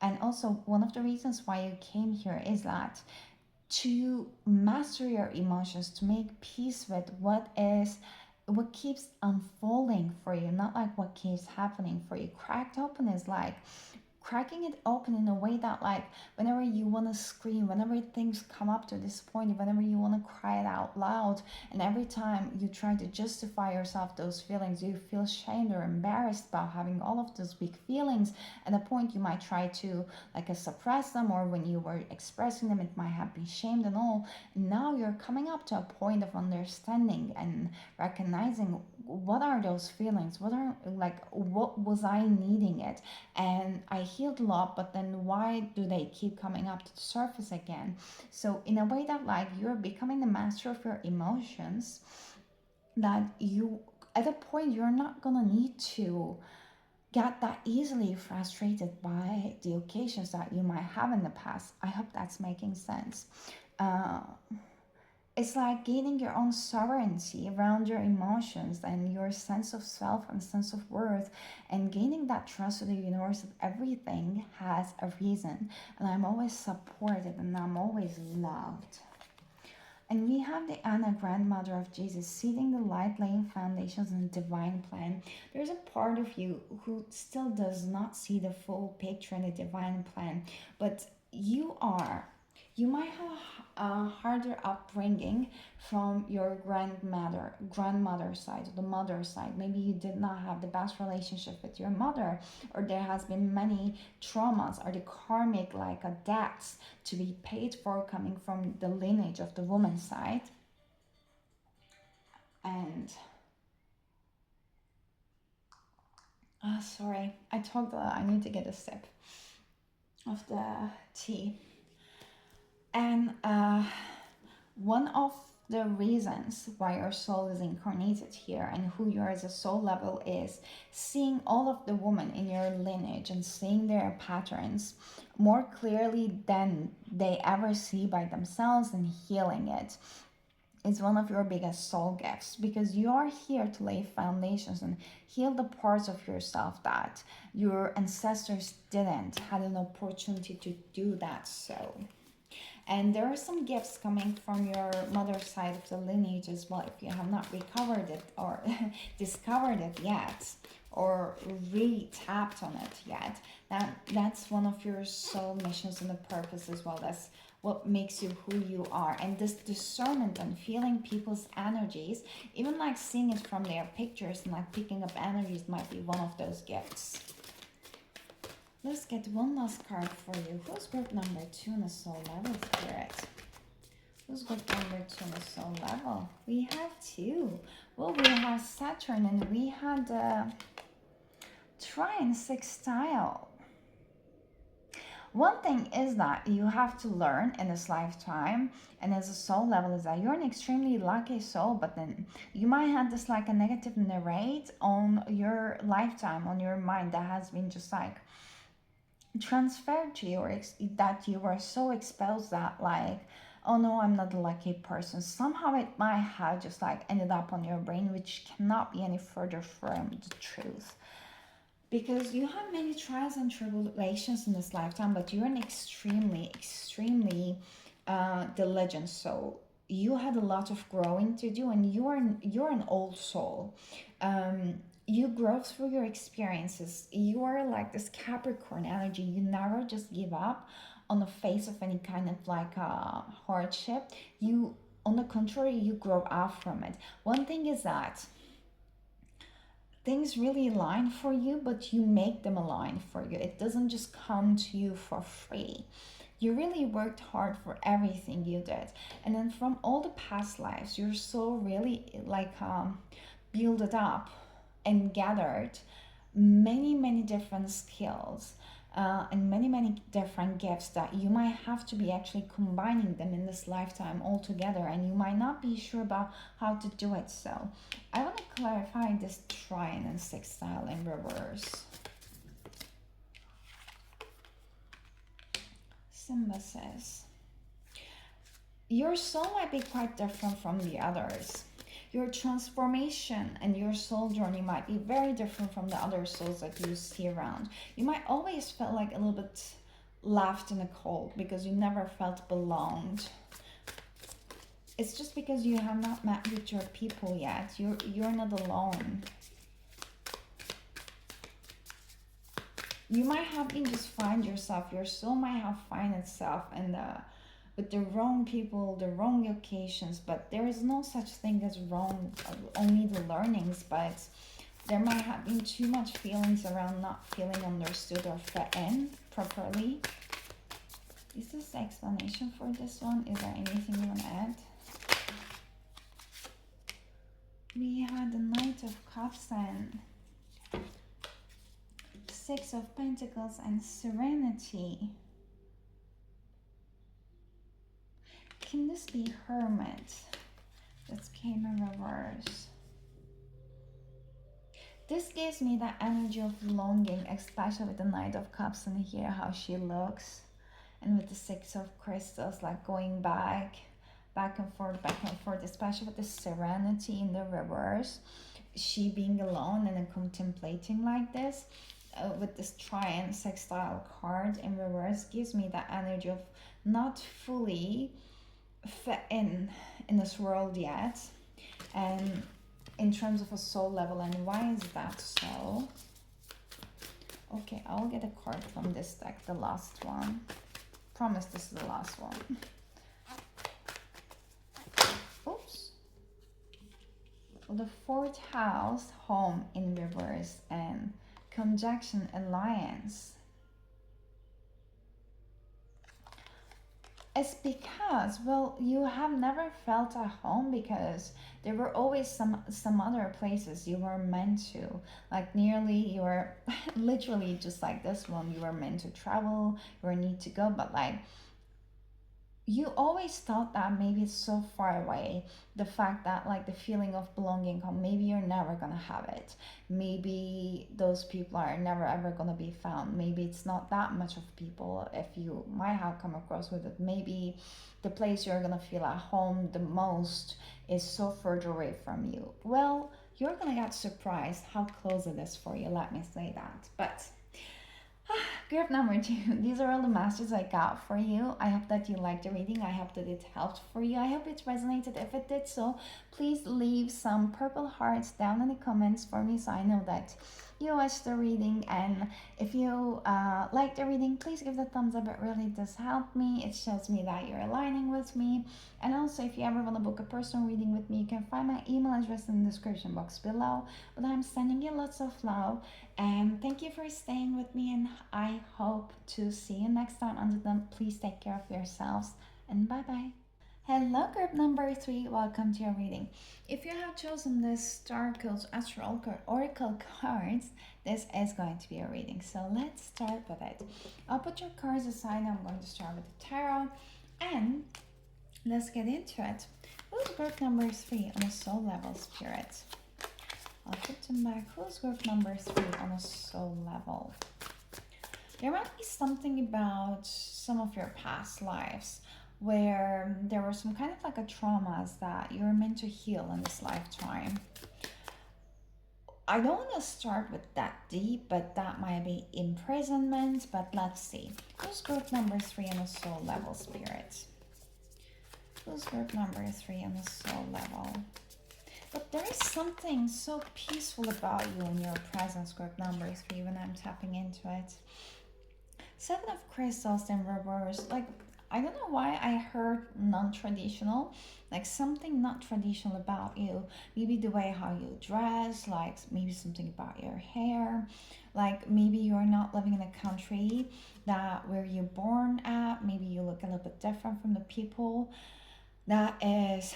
[SPEAKER 1] and also one of the reasons why you came here is that to master your emotions, to make peace with what keeps unfolding for you, not like what keeps happening for you. Cracked open is like cracking it open in a way that, like, whenever you want to scream, whenever things come up to this point, whenever you want to cry it out loud, and every time you try to justify yourself those feelings, you feel shamed or embarrassed about having all of those big feelings. At a point you might try to like suppress them, or when you were expressing them it might have been shamed and all. And now you're coming up to a point of understanding and recognizing what are those feelings, what was I needing it, and I healed a lot, but then why do they keep coming up to the surface again? So in a way that, like, you're becoming the master of your emotions, that you at a point you're not gonna need to get that easily frustrated by the occasions that you might have in the past. I hope that's making sense. uh, it's like gaining your own sovereignty around your emotions and your sense of self and sense of worth, and gaining that trust of the universe that everything has a reason, and I'm always supported and I'm always loved. And we have the Anna, grandmother of Jesus, seeding the light, laying foundations in the divine plan. There's a part of you who still does not see the full picture in the divine plan, but you might have a harder upbringing from your grandmother's side, the mother's side. Maybe you did not have the best relationship with your mother, or there has been many traumas or the karmic like debts to be paid for coming from the lineage of the woman's side. And sorry, I talked a lot. I need to get a sip of the tea. And one of the reasons why your soul is incarnated here and who you are as a soul level is seeing all of the women in your lineage and seeing their patterns more clearly than they ever see by themselves and healing it is one of your biggest soul gifts, because you are here to lay foundations and heal the parts of yourself that your ancestors didn't had an opportunity to do that. So, and there are some gifts coming from your mother's side of the lineage as well, if you have not recovered it or discovered it yet, or re-tapped on it yet. That's one of your soul missions and the purpose as well. That's what makes you who you are. And this discernment and feeling people's energies, even like seeing it from their pictures and like picking up energies, might be one of those gifts. Let's get one last card for you. Who's group number 2 in the soul level, Spirit? Who's group number 2 in the soul level? We have 2. Well, we have Saturn and we had Trine sextile. One thing is that you have to learn in this lifetime and as a soul level is that you're an extremely lucky soul, but then you might have this like a negative narrate on your lifetime, on your mind, that has been just like transferred to you, or that you were so exposed that like, oh no, I'm not a lucky person. Somehow it might have just like ended up on your brain, which cannot be any further from the truth, because you have many trials and tribulations in this lifetime, but you're an extremely diligent soul. You had a lot of growing to do, and you're an old soul. You grow through your experiences. You are like this Capricorn energy. You never just give up on the face of any kind of like hardship. You, on the contrary, you grow out from it. One thing is that things really align for you, but you make them align for you. It doesn't just come to you for free. You really worked hard for everything you did. And then from all the past lives, your soul really like built it up and gathered many different skills and many different gifts that you might have to be actually combining them in this lifetime all together, and you might not be sure about how to do it. So I want to clarify this trine and sextile in reverse. Simba says your soul might be quite different from the others. Your transformation and your soul journey might be very different from the other souls that you see around. You might always feel like a little bit left in the cold because you never felt belonged. It's just because you have not met with your people yet. You're not alone. You might have been just find yourself. Your soul might have find itself in the with the wrong people, the wrong occasions, but there is no such thing as wrong, only the learnings, but there might have been too much feelings around not feeling understood or fit in properly. Is this the explanation for this one? Is there anything you want to add? We had the Knight of Cups and Six of Pentacles and Serenity. Can this be Hermit? That came in reverse. This gives me that energy of longing, especially with the Knight of Cups and here how she looks. And with the Six of Crystals, like going back and forth, especially with the Serenity in the reverse. She being alone and then contemplating like this. With this Trine sextile card in reverse gives me that energy of not fully fit in this world yet, and in terms of a soul level. And why is that so? Okay, I'll get a card from this deck, the last one. Promise this is the last one. Oops. Well, the 4th house, home in reverse, and conjunction alliance. It's because, well, you have never felt at home because there were always some other places you were meant to. Like nearly you were literally just like this one, you were meant to travel, you were need to go, but like you always thought that maybe it's so far away, the fact that like the feeling of belonging home, maybe you're never gonna have it, maybe those people are never ever gonna be found, maybe it's not that much of people if you might have come across with it, maybe the place you're gonna feel at home the most is so further away from you. Well, you're gonna get surprised how close it is for you, let me say that. But group number two, these are all the messages I got for you. I hope that you liked the reading. I hope that it helped for you. I hope it resonated. If it did so, please leave some purple hearts down in the comments for me so I know that you watched the reading. And if you like the reading, please give the thumbs up. It really does help me. It shows me that you're aligning with me. And also, if you ever want to book a personal reading with me, you can find my email address in the description box below. But I'm sending you lots of love. And thank you for staying with me. And I hope to see you next time. Until then, please take care of yourselves. And bye bye. Hello, group number three. Welcome to your reading. If you have chosen the Star Codes Astral Oracle cards, this is going to be a reading. So let's start with it. I'll put your cards aside. I'm going to start with the tarot, and let's get into it. Who's group number three on a soul level, spirit? I'll put them back. Who's group number three on a soul level? There might be something about some of your past lives where there were some kind of like a traumas that you're meant to heal in this lifetime. I don't want to start with that deep, but that might be imprisonment. But let's see. Who's group number three on a soul level, spirit? Who's group number three on a soul level? But there is something so peaceful about you in your presence, group number three, when I'm tapping into it. Seven of crystals in reverse. Like, I don't know why I heard non-traditional, like something not traditional about you. Maybe the way how you dress, like maybe something about your hair, like maybe you're not living in a country that where you're born at. Maybe you look a little bit different from the people that is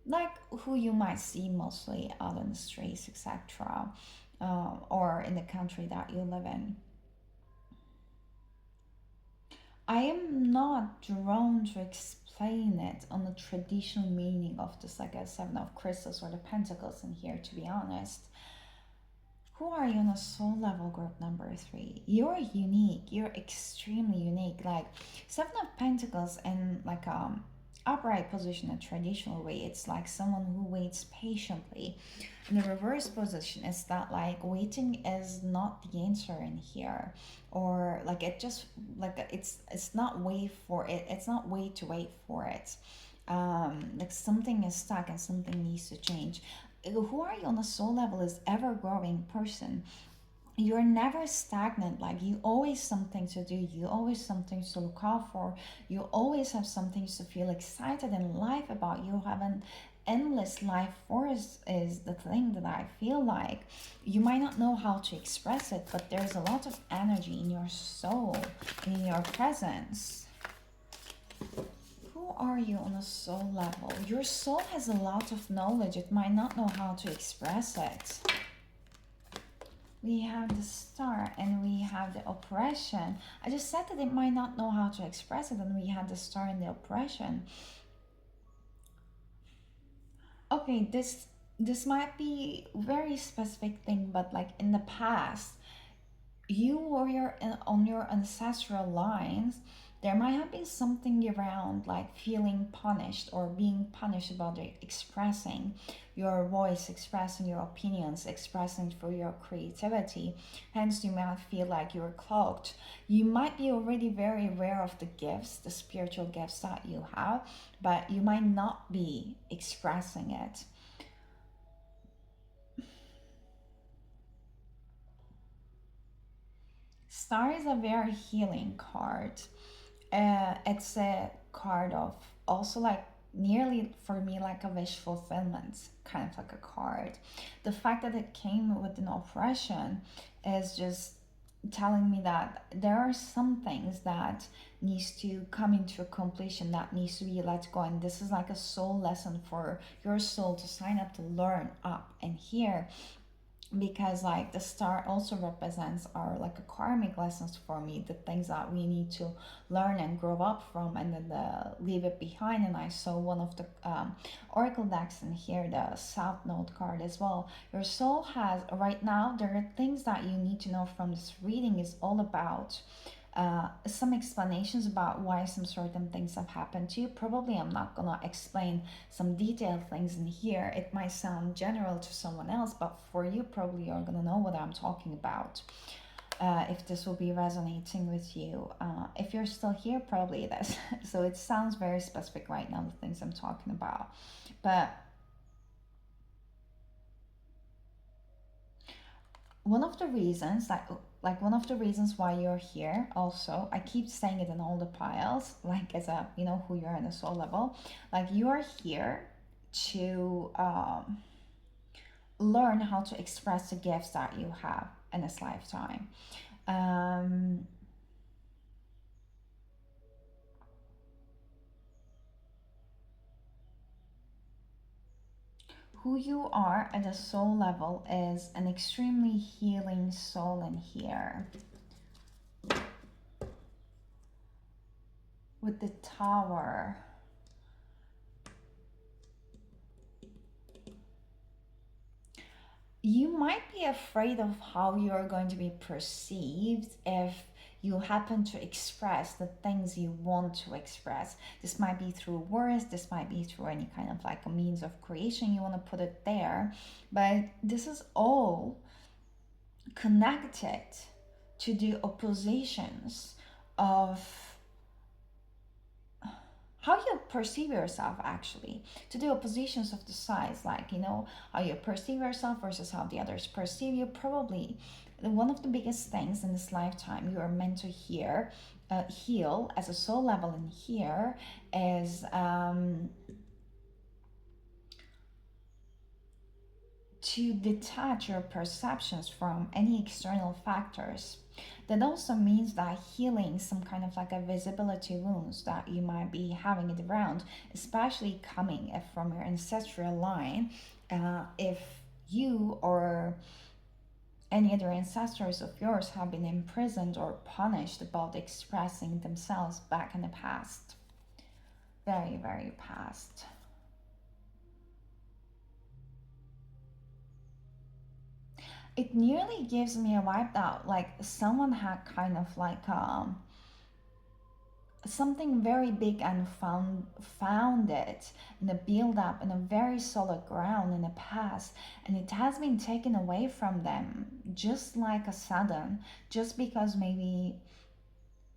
[SPEAKER 1] like who you might see mostly out on the streets, etc., or in the country that you live in. I am not drawn to explain it on the traditional meaning of this, like a seven of crystals or the pentacles in here, to be honest. Who are you on a soul level, group number three? You're unique. You're extremely unique. Like seven of pentacles in like upright position, a traditional way, it's like someone who waits patiently. In the reverse position is that like waiting is not the answer in here, or like it just like it's not wait for it, it's not wait to wait for it. Like something is stuck and something needs to change. Who are you on a soul level is ever growing person. You're never stagnant, like you always something to do, you always something to look out for, you always have something to feel excited in life about. You have an endless life force is the thing that I feel like. You might not know how to express it, but there's a lot of energy in your soul, in your presence. Who are you on a soul level? Your soul has a lot of knowledge, it might not know how to express it. We have the star and we have the oppression. I just said that it might not know how to express it, and we had the star and the oppression. Okay, this might be very specific thing, but like in the past, you or your on your ancestral lines, there might have been something around like feeling punished or being punished about expressing your voice, expressing your opinions, expressing for your creativity. Hence you might feel like you're cloaked. You might be already very aware of the gifts, the spiritual gifts that you have, but you might not be expressing it. Star is a very healing card. It's a card of also like nearly for me like a wish fulfillment kind of like a card. The fact that it came with an oppression is just telling me that there are some things that needs to come into a completion, that needs to be let go, and this is like a soul lesson for your soul to sign up to learn up and here. because like the star also represents our like a karmic lessons for me, the things that we need to learn and grow up from, and then leave it behind. And I saw one of the oracle decks in here, the south node card as well. Your soul has right now, there are things that you need to know from this reading is all about some explanations about why some certain things have happened to you. Probably I'm not gonna explain some detailed things in here. It might sound general to someone else, but for you, probably you're gonna know what I'm talking about. If this will be resonating with you. If you're still here, probably it is. So it sounds very specific right now, the things I'm talking about. But one of the reasons that like one of the reasons why you're here also, I keep saying it in all the piles, like as a you know who you are in a soul level, like you are here to learn how to express the gifts that you have in this lifetime. um who you are at a soul level is an extremely healing soul in here with the tower. You might be afraid of how you're going to be perceived if you happen to express the things you want to express. This might be through words, this might be through any kind of like a means of creation you want to put it there, but this is all connected to the oppositions of how you perceive yourself, actually, to the oppositions of the sides, like how you perceive yourself versus how the others perceive you. Probably one of the biggest things in this lifetime you are meant to heal as a soul level in here is to detach your perceptions from any external factors. That also means that healing some kind of like a visibility wounds that you might be having it around, especially coming from your ancestral line. If you or any other ancestors of yours have been imprisoned or punished about expressing themselves back in the past, very, very past. It nearly gives me a vibe that like someone had kind of like something very big and found it in a build up in a very solid ground in the past, and it has been taken away from them just like a sudden, just because maybe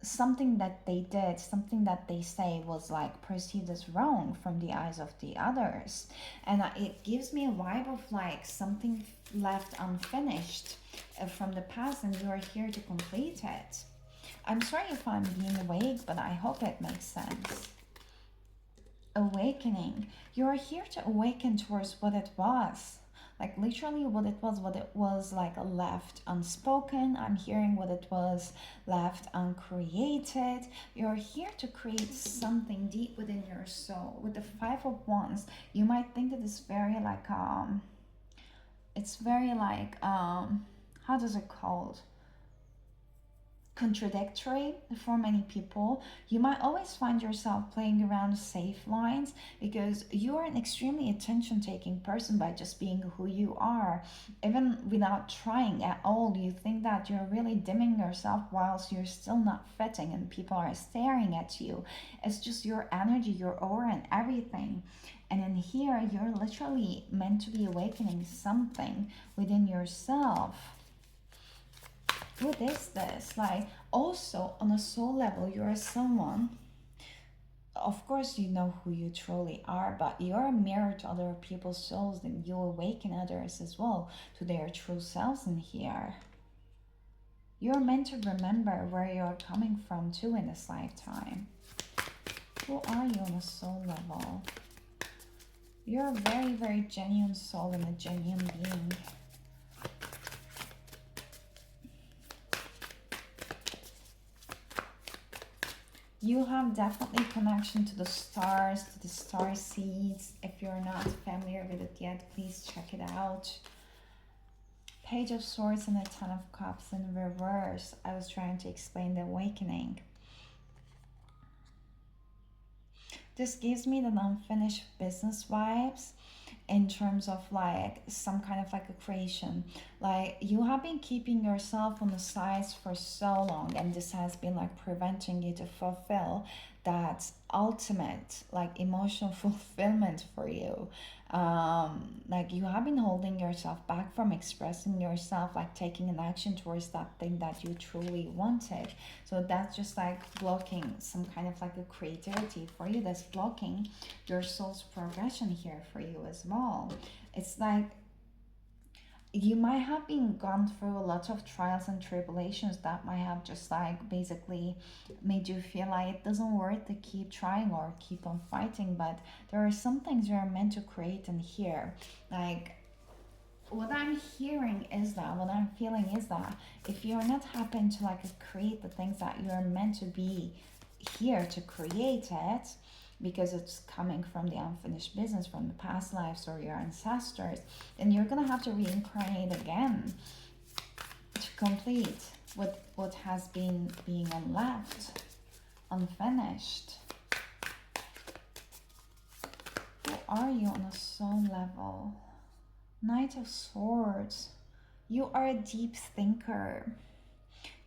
[SPEAKER 1] something that they did, something that they say was like perceived as wrong from the eyes of the others. And it gives me a vibe of like something left unfinished from the past, and you are here to complete it. I'm sorry if I'm being vague, but I hope it makes sense. Awakening. You are here to awaken towards what it was. Like literally what it was like left unspoken. I'm hearing what it was left uncreated. You're here to create something deep within your soul. With the Five of Wands, you might think that it's very like it's very like how does it called? Contradictory for many people. You might always find yourself playing around safe lines because you are an extremely attention taking person by just being who you are. Even without trying at all, you think that you're really dimming yourself whilst you're still not fitting and people are staring at you. It's just your energy, your aura, and everything. And in here, you're literally meant to be awakening something within yourself. What is this? Like, also on a soul level, you're someone, of course, you know who you truly are, but you're a mirror to other people's souls, and you awaken others as well to their true selves in here. You're meant to remember where you're coming from too in this lifetime. Who are you on a soul level? You're a very, very genuine soul and a genuine being. You have definitely connection to the stars, to the star seeds. If you're not familiar with it yet, please check it out. Page of Swords and the Ten of Cups in reverse. I was trying to explain the awakening. This gives me the unfinished business vibes in terms of like some kind of like a creation. Like you have been keeping yourself on the sides for so long, and this has been like preventing you to fulfill that ultimate like emotional fulfillment for you. Like you have been holding yourself back from expressing yourself, like taking an action towards that thing that you truly wanted. So that's just like blocking some kind of like a creativity for you. That's blocking your soul's progression here for you as well. It's like you might have been gone through a lot of trials and tribulations that might have just like basically made you feel like it doesn't worth to keep trying or keep on fighting. But there are some things you're meant to create and hear. Like what I'm hearing is that, what I'm feeling is that if you're not happen to like create the things that you're meant to be here to create it, because it's coming from the unfinished business from the past lives or your ancestors, then you're gonna have to reincarnate again to complete what has been being unleft, unfinished. Who are you on a soul level? Knight of Swords. You are a deep thinker.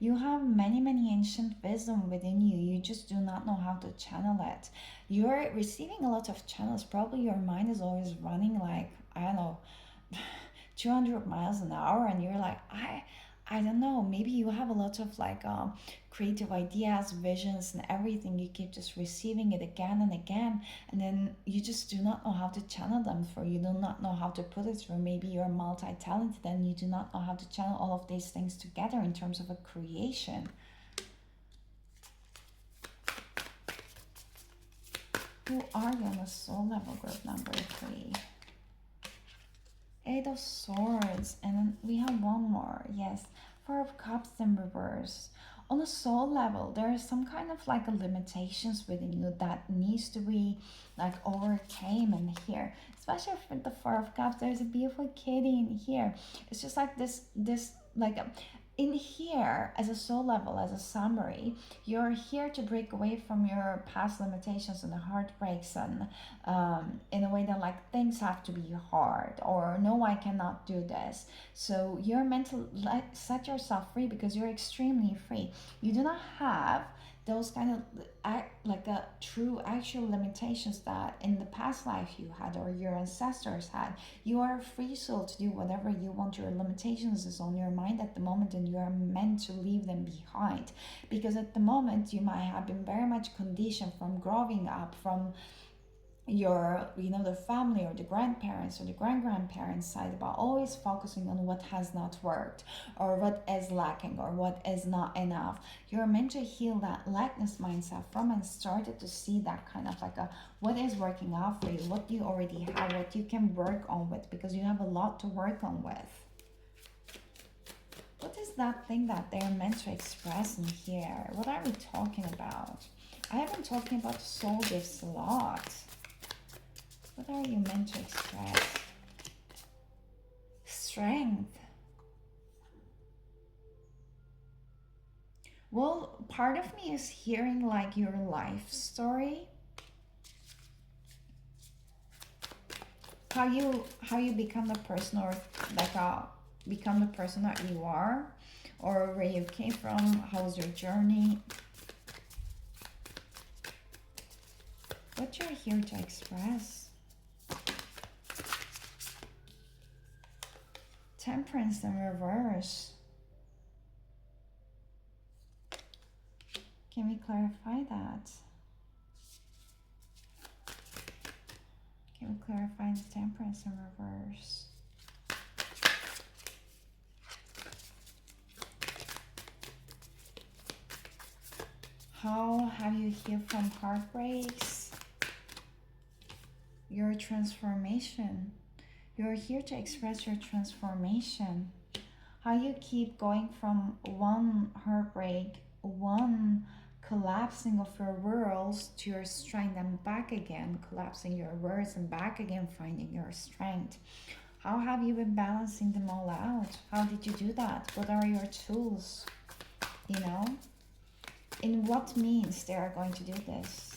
[SPEAKER 1] You have many ancient wisdom within you. You just do not know how to channel it. You're receiving a lot of channels. Probably your mind is always running like, I don't know, 200 miles an hour, and you're like, I don't know, maybe you have a lot of like creative ideas, visions, and everything. You keep just receiving it again and again, and then you just do not know how to channel them through. You do not know how to put it through. Maybe you're multi-talented and you do not know how to channel all of these things together in terms of a creation. Who are you on the soul level, group number 3? Eight of Swords, and then we have one more. Yes, Four of Cups in reverse. On a soul level, there is some kind of like a limitations within you that needs to be like overcame in here. Especially with the Four of Cups, there's a beautiful kitty in here. It's just like this like in here, as a soul level, as a summary, you're here to break away from your past limitations and the heartbreaks, and in a way that like things have to be hard, or no, I cannot do this. So you're meant to set yourself free because you're extremely free. You do not have those kind of like a true actual limitations that in the past life you had or your ancestors had. You are a free soul to do whatever you want. Your limitations is on your mind at the moment, and you are meant to leave them behind, because at the moment you might have been very much conditioned from growing up, from your the family or the grandparents or the grandparents side, about always focusing on what has not worked or what is lacking or what is not enough. You're meant to heal that lackness mindset from and started to see that kind of like a what is working out for you, what you already have, what you can work on with, because you have a lot to work on with. What is that thing that they're meant to express in here? What are we talking about? I have been talking about soul gifts a lot. What are you meant to express? Strength. Well, part of me is hearing like your life story. How you become the person, or like become the person that you are, or where you came from, how was your journey. What you're here to express. Temperance in reverse. Can we clarify that? Can we clarify the Temperance in reverse? How have you healed from heartbreaks? Your transformation. You're here to express your transformation. How you keep going from one heartbreak, one collapsing of your worlds to your strength, and back again, collapsing your worlds and back again, finding your strength. How have you been balancing them all out? How did you do that? What are your tools? You know, in what means they are going to do this?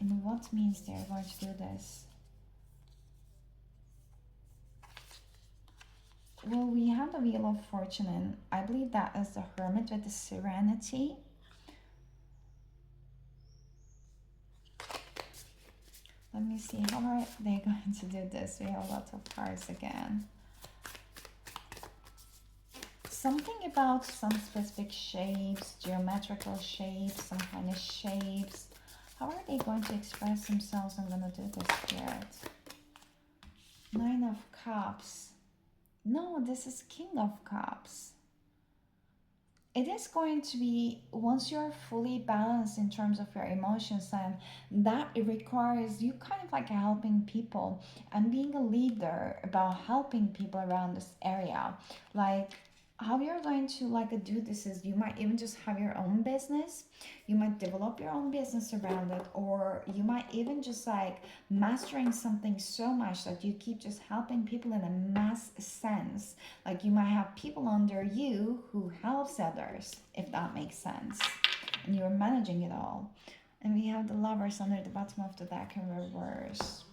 [SPEAKER 1] In what means they are going to do this? Well, we have the Wheel of Fortune, and I believe that is the Hermit with the Serenity. Let me see, how are they going to do this? We have lots of cards again. Something about some specific shapes, geometrical shapes, some kind of shapes. How are they going to express themselves? I'm going to do this, Spirit. Nine of Cups. No, this is King of Cups. It is going to be, once you're fully balanced in terms of your emotions, and that it requires you kind of like helping people and being a leader about helping people around this area. Like, how you're going to like do this is you might even just have your own business, you might develop your own business around it, or you might even just like mastering something so much that you keep just helping people in a mass sense. Like, you might have people under you who helps others, if that makes sense, and you're managing it all. And we have the Lovers under the bottom of the deck in reverse.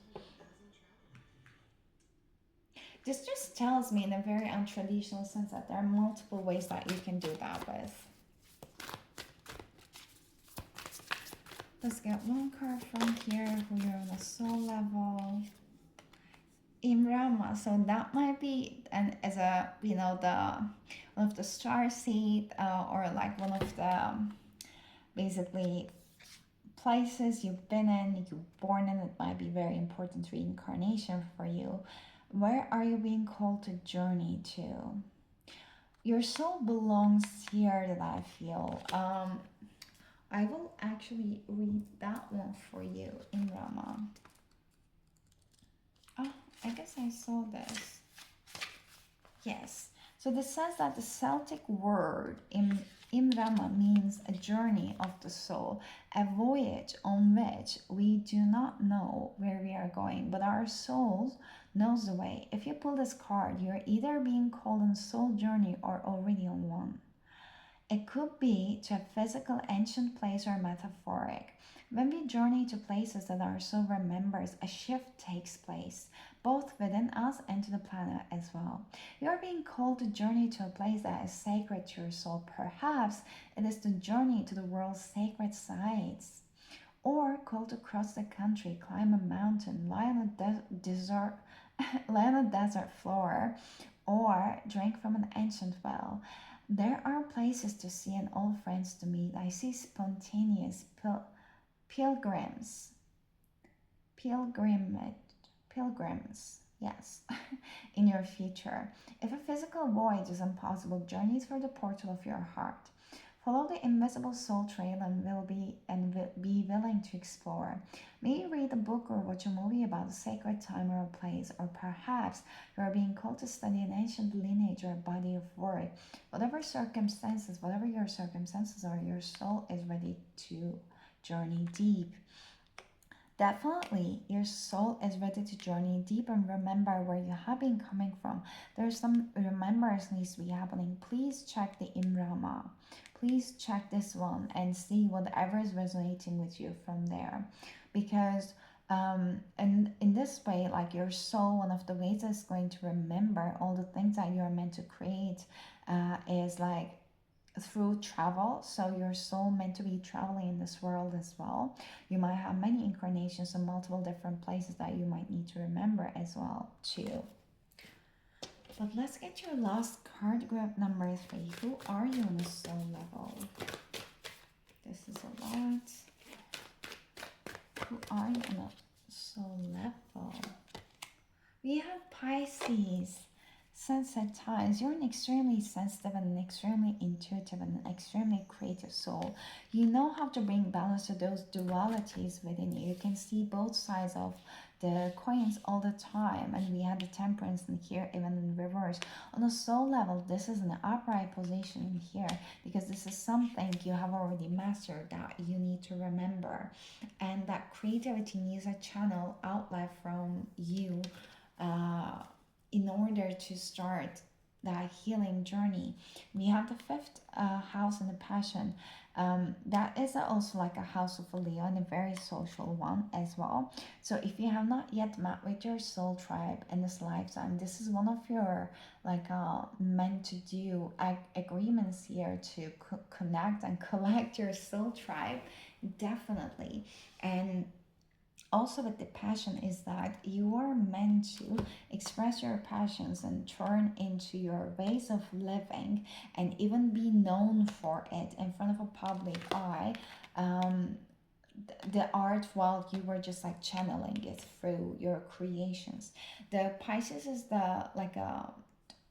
[SPEAKER 1] This just tells me in a very untraditional sense that there are multiple ways that you can do that with. Let's get one card from here who you're on a soul level. Imrama, so that might be as a, you know, the one of the star seed, or like one of the basically places you've been in, you've born in. It might be very important reincarnation for you. Where are you being called to journey to? Your soul belongs here, that I feel. I will actually read that one for you in Rama. Oh, I guess I saw this. Yes. So this says that the Celtic word in Imrama means a journey of the soul, a voyage on which we do not know where we are going, but our soul knows the way. If you pull this card, you're either being called on a soul journey or already on one. It could be to a physical ancient place or metaphoric. When we journey to places that our soul remembers, a shift takes place, both within us and to the planet as well. You are being called to journey to a place that is sacred to your soul. Perhaps it is to journey to the world's sacred sites, or called to cross the country, climb a mountain, lie on a desert, lie on a desert floor, or drink from an ancient well. There are places to see and old friends to meet. I see spontaneous pilgrims, pilgrimage, pilgrims, yes, in your future. If a physical voyage is impossible, journeys for the portal of your heart. Follow the invisible soul trail and will be willing to explore. Maybe read a book or watch a movie about a sacred time or a place, or perhaps you are being called to study an ancient lineage or a body of work. Whatever your circumstances are, your soul is ready to journey deep. Definitely, your soul is ready to journey deep and remember where you have been coming from. There's some remembrance needs to be happening. Please check the Imrama. Please check this one and see whatever is resonating with you from there. Because and in this way, like your soul, one of the ways it's going to remember all the things that you're meant to create is like through travel. So your soul meant to be traveling in this world as well. You might have many incarnations in multiple different places that you might need to remember as well too. But let's get your last card group numbers for you. Who are you on a soul level? This is a lot. Who are you on a soul level? We have Pisces. Sensitized. You're an extremely sensitive and an extremely intuitive and an extremely creative soul. You know how to bring balance to those dualities within you. You can see both sides of the coins all the time, and we have the temperance in here, even in reverse. On a soul level, this is an upright position in here because this is something you have already mastered that you need to remember, and that creativity needs a channel outlet from you. in order to start that healing journey. We have the fifth house in the passion. That is also like a house of a Leo and a very social one as well. So if you have not yet met with your soul tribe in this lifetime, this is one of your like meant to do agreements here to connect and collect your soul tribe, definitely. And also with the passion is that you are meant to express your passions and turn into your ways of living and even be known for it in front of a public eye. um, the art while you were just like channeling it through your creations. The Pisces is the like a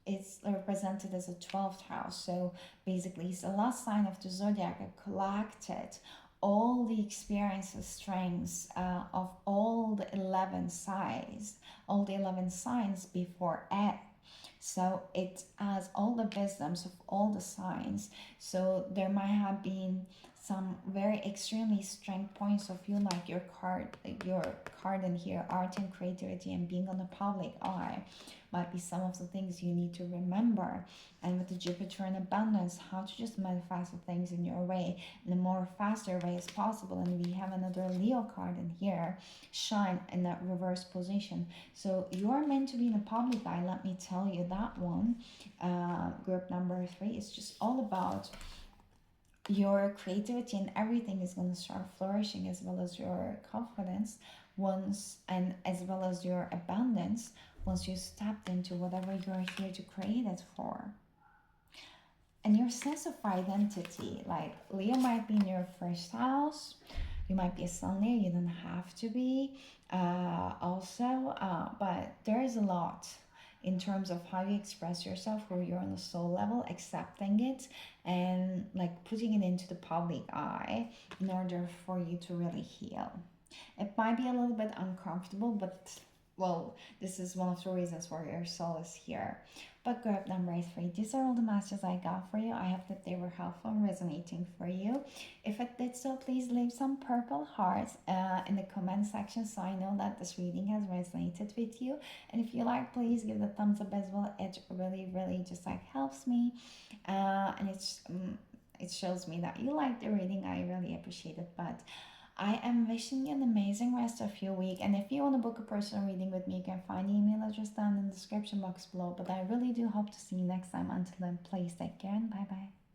[SPEAKER 1] it's represented as a 12th house. So basically, it's the last sign of the zodiac that collected all the experiences, strengths of all the 11 signs, all the 11 signs before it. So it has all the wisdoms of all the signs. So there might have been some very extremely strength points of view, like your card in here, art and creativity and being on the public eye might be some of the things you need to remember. And with the Jupiter in abundance, how to just manifest the things in your way in a more faster way as possible. And we have another Leo card in here, shine in that reverse position. So you are meant to be in the public eye, let me tell you that one. Group number 3 is just all about your creativity, and everything is going to start flourishing, as well as your confidence once, and as well as your abundance once you stepped into whatever you're here to create it for. And your sense of identity, like Leo might be in your first house, you might be a sun Leo, you don't have to be but there is a lot in terms of how you express yourself, where you're on the soul level accepting it and like putting it into the public eye in order for you to really heal. It might be a little bit uncomfortable, but well, this is one of the reasons why your soul is here. But group number 3, these are all the messages I got for you. I hope that they were helpful and resonating for you. If it did so, please leave some purple hearts in the comment section so I know that this reading has resonated with you. And if you like, please give the thumbs up as well. It really, really just like helps me, and it shows me that you like the reading. I really appreciate it. But I am wishing you an amazing rest of your week. And if you want to book a personal reading with me, you can find the email address down in the description box below. But I really do hope to see you next time. Until then, please take care and bye bye.